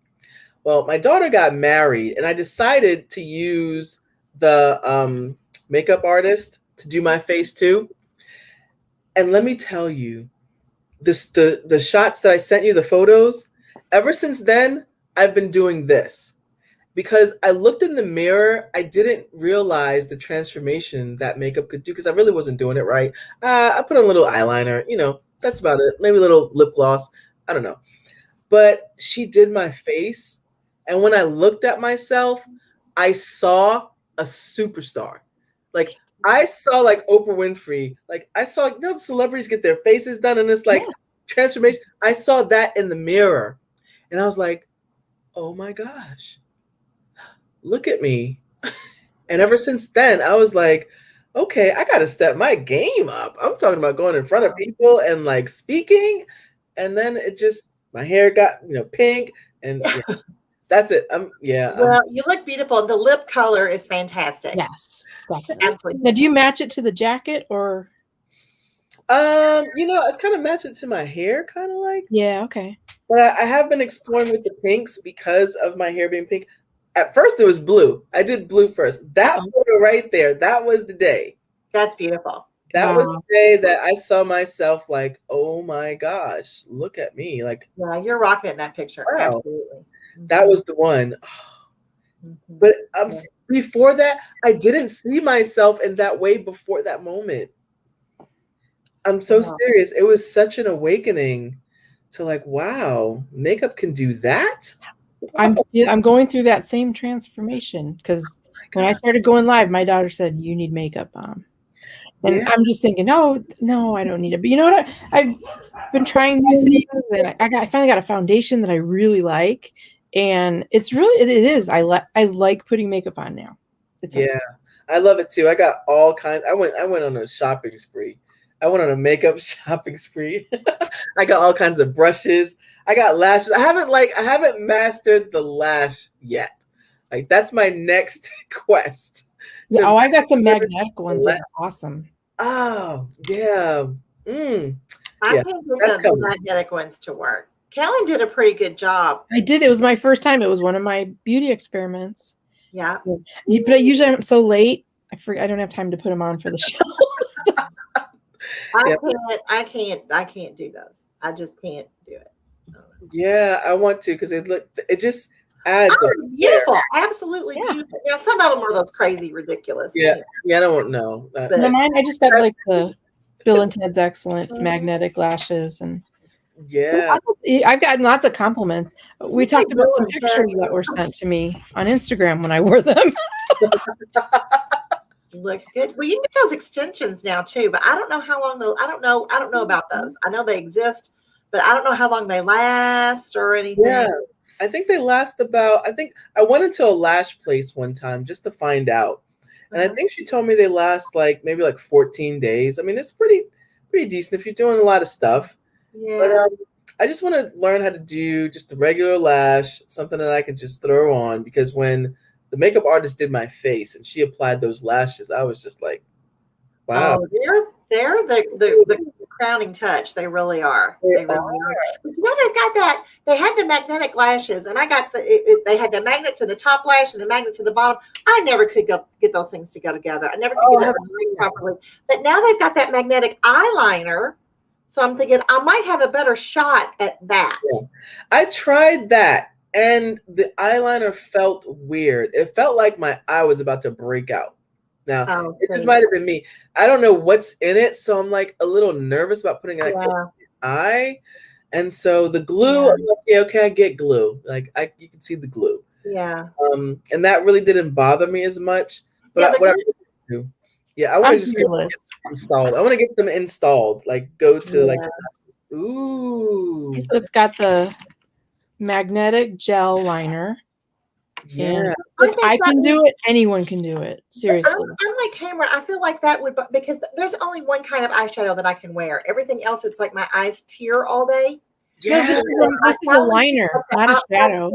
well, my daughter got married and I decided to use the makeup artist to do my face too. And let me tell you, the shots that I sent you, the photos, ever since then, I've been doing this. Because I looked in the mirror, I didn't realize the transformation that makeup could do because I really wasn't doing it right. I put on a little eyeliner, that's about it. Maybe a little lip gloss. I don't know. But she did my face. And when I looked at myself, I saw a superstar. Like I saw like Oprah Winfrey. Like I saw, the celebrities get their faces done and it's like transformation. I saw that in the mirror. And I was like, oh my gosh. Look at me. And ever since then, I was like, okay, I got to step my game up. I'm talking about going in front of people and like speaking. And then my hair got, pink and that's it. Well, you look beautiful. The lip color is fantastic. Yes, definitely. Absolutely. Now, do you match it to the jacket or? It's kind of matched it to my hair, kind of like. Yeah, okay. But I have been exploring with the pinks because of my hair being pink. At first, it was blue. I did blue first. That photo right there, that was the day. That's beautiful. That was the day that I saw myself like, oh my gosh, look at me. Like, yeah, you're rocking in that picture. Wow. Absolutely. That was the one. But before that, I didn't see myself in that way before that moment. I'm so serious. It was such an awakening to like, wow, makeup can do that. I'm going through that same transformation because when I started going live, my daughter said, you need makeup on. And I'm just thinking, no, I don't need it. But you know what? I've been trying new things and I finally got a foundation that I really like. And it is. I like putting makeup on now. I love it too. I got all kinds. I went on a shopping spree. I went on a makeup shopping spree. I got all kinds of brushes. I got lashes. I haven't mastered the lash yet. Like that's my next quest. Yeah, I got some magnetic ones that are awesome. Oh, yeah. I can't get the magnetic ones to work. Kellen did a pretty good job. I did. It was my first time. It was one of my beauty experiments. Yeah. But usually I'm so late. I don't have time to put them on for the show. I can't do those. I just can't do it. Yeah, I want to because it just adds beautiful. Absolutely beautiful. Now some of them are those crazy, ridiculous. Yeah, I don't know. Mine, I just got like the Bill and Ted's Excellent magnetic lashes and I've gotten lots of compliments. We talked about some pictures that were sent to me on Instagram when I wore them. Look good. Well, you can get those extensions now too, but I don't know how long I don't know about those. I know they exist, but I don't know how long they last or anything. Yeah, I think they last I think I went into a lash place one time just to find out. And I think she told me they last maybe 14 days. I mean, it's pretty decent if you're doing a lot of stuff. Yeah. But I just want to learn how to do just a regular lash, something that I can just throw on because when the makeup artist did my face and she applied those lashes, I was just like, wow. Oh, they're the crowning touch. They really are. They really are. They've got that. They had the magnetic lashes, and I got they had the magnets in the top lash and the magnets in the bottom. I never could get those things to go together. I never could get them properly. But now they've got that magnetic eyeliner. So I'm thinking I might have a better shot at that. Yeah. I tried that, and the eyeliner felt weird. It felt like my eye was about to break out. Now, it just might have been me. I don't know what's in it, so I'm like a little nervous about putting it in the eye. And so the glue, I'm like, okay, I get glue. Like you can see the glue. Yeah. And that really didn't bother me as much. But what I do Yeah, I want I'm to just fearless. get them installed. I want to get them installed. Like go to like, Yeah. ooh, So it's got the magnetic gel liner. yeah. And I if think I that can is- do it, anyone can do it. Seriously. I'm like Tamrah. I feel like that would, because there's only one kind of eyeshadow that I can wear. Everything else, it's like my eyes tear all day. No, Yeah. this is a liner, not a shadow.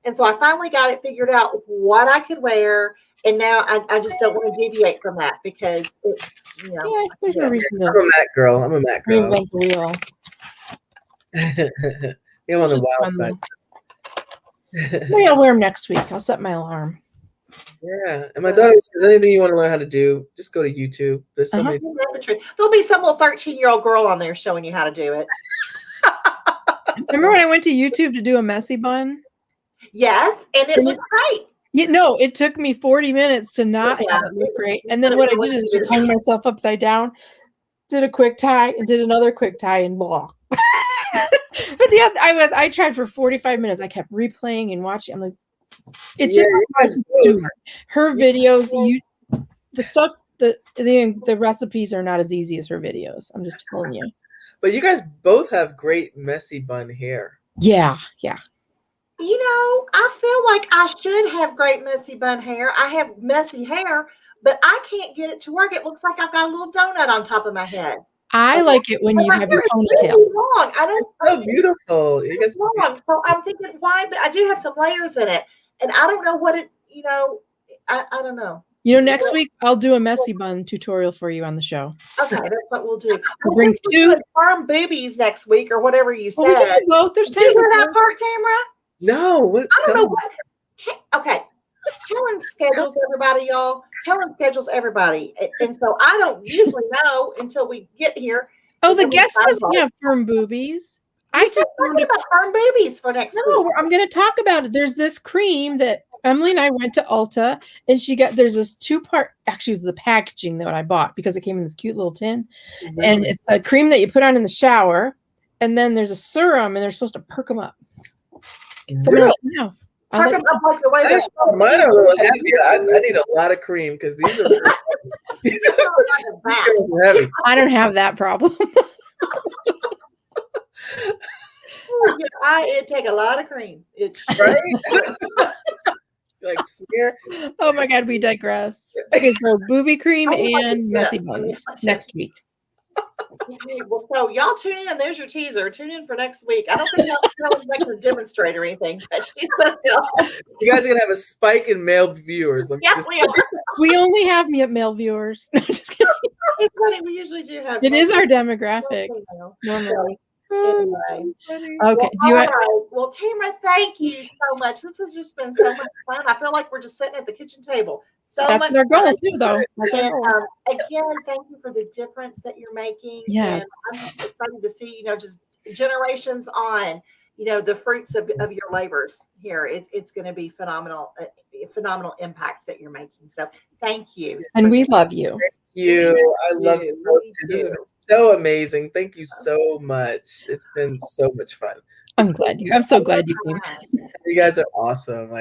And so I finally got it figured out what I could wear. And now I just don't want to deviate from that because it, you know. Yeah, there's no reason I'm to a Mac girl. I'm a Mac girl. reinvent the wheel. You're on the Just wild fun, side. Maybe I'll wear them next week. I'll set my alarm. Yeah. And my daughter says, anything you want to learn how to do, just go to YouTube. There's so many. That's the truth. There'll be some little 13-year-old girl on there showing you how to do it. Remember when I went to YouTube to do a messy bun? Yes, and it looked great. It took me 40 minutes to not have it look great. And then what I did is just hung myself upside down, did a quick tie, and did another quick tie, and blah. But I tried for 45 minutes. I kept replaying and watching. I'm like, it's just her videos. The stuff, the recipes are not as easy as her videos. I'm just telling you. But you guys both have great messy bun hair. Yeah. You know, I feel like I should have great messy bun hair. I have messy hair, but I can't get it to work. It looks like I've got a little donut on top of my head. I like it when you have your ponytail. Really long. I don't. So beautiful. You guys long. So I'm thinking, why? But I do have some layers in it, and I don't know what it. You know, I don't know. Next week I'll do a messy bun tutorial for you on the show. Okay, that's what we'll do. We'll bring two firm boobies next week or whatever you said. We can do both. There's time for for that part, Tamrah. No, what? I don't know what. Okay, Kellen schedules everybody, y'all. Kellen schedules everybody, and so I don't usually know until we get here. Oh, the guest doesn't have firm boobies. I just talking about firm boobies for next week. No, I'm going to talk about it. There's this cream that Emily and I went to Ulta, and there's this 2-part. Actually, it was the packaging that I bought because it came in this cute little tin, and it's a cream that you put on in the shower, and then there's a serum, and they're supposed to perk them up. So really? Perk them up like the way mine are a little heavier. I need a lot of cream because these are heavy. I don't have that problem. It take a lot of cream. It's right. Like smear. Oh my God, we digress. Okay, so booby cream and messy buns next week. Well, so y'all tune in. There's your teaser. Tune in for next week. I don't think Kellen's making a demonstrate or anything. But you guys are gonna have a spike in male viewers. We are. We only have male viewers. No, just kidding. It's funny. We usually do have. It is our demographic normally. Anyway. Okay. Well, Tamrah, thank you so much. This has just been so much fun. I feel like we're just sitting at the kitchen table. That's our goal too, though. And, again, thank you for the difference that you're making. Yes. And I'm just excited to see, just generations on, the fruits of your labors here. It's going to be phenomenal impact that you're making. So thank you. And we love you. I love you. This has been so amazing. Thank you so much. It's been so much fun. I'm so glad you came. You guys are awesome.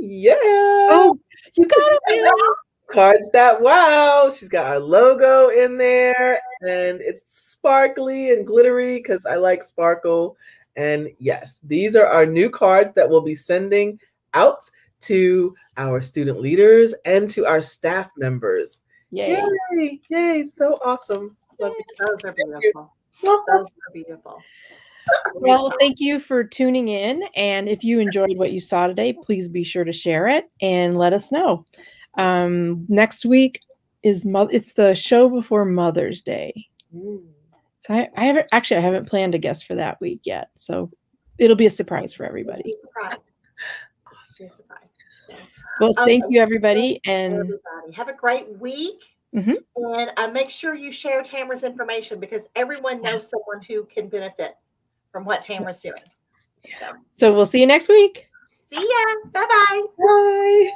Yeah. Oh, you got it. Cards that wow. She's got our logo in there, and it's sparkly and glittery because I like sparkle. And yes, these are our new cards that we'll be sending out to our student leaders and to our staff members. Yay. Yay. So awesome. Love you. Those are beautiful. Those are beautiful. Well, thank you for tuning in. And if you enjoyed what you saw today, please be sure to share it and let us know. Next week it's the show before Mother's Day. So I haven't planned a guest for that week yet. So it'll be a surprise for everybody. Awesome. Well, thank you, everybody. And have a great week. Mm-hmm. And make sure you share Tamrah's information because everyone knows someone who can benefit from what Tamrah's doing. So we'll see you next week. See ya. Bye-bye. Bye.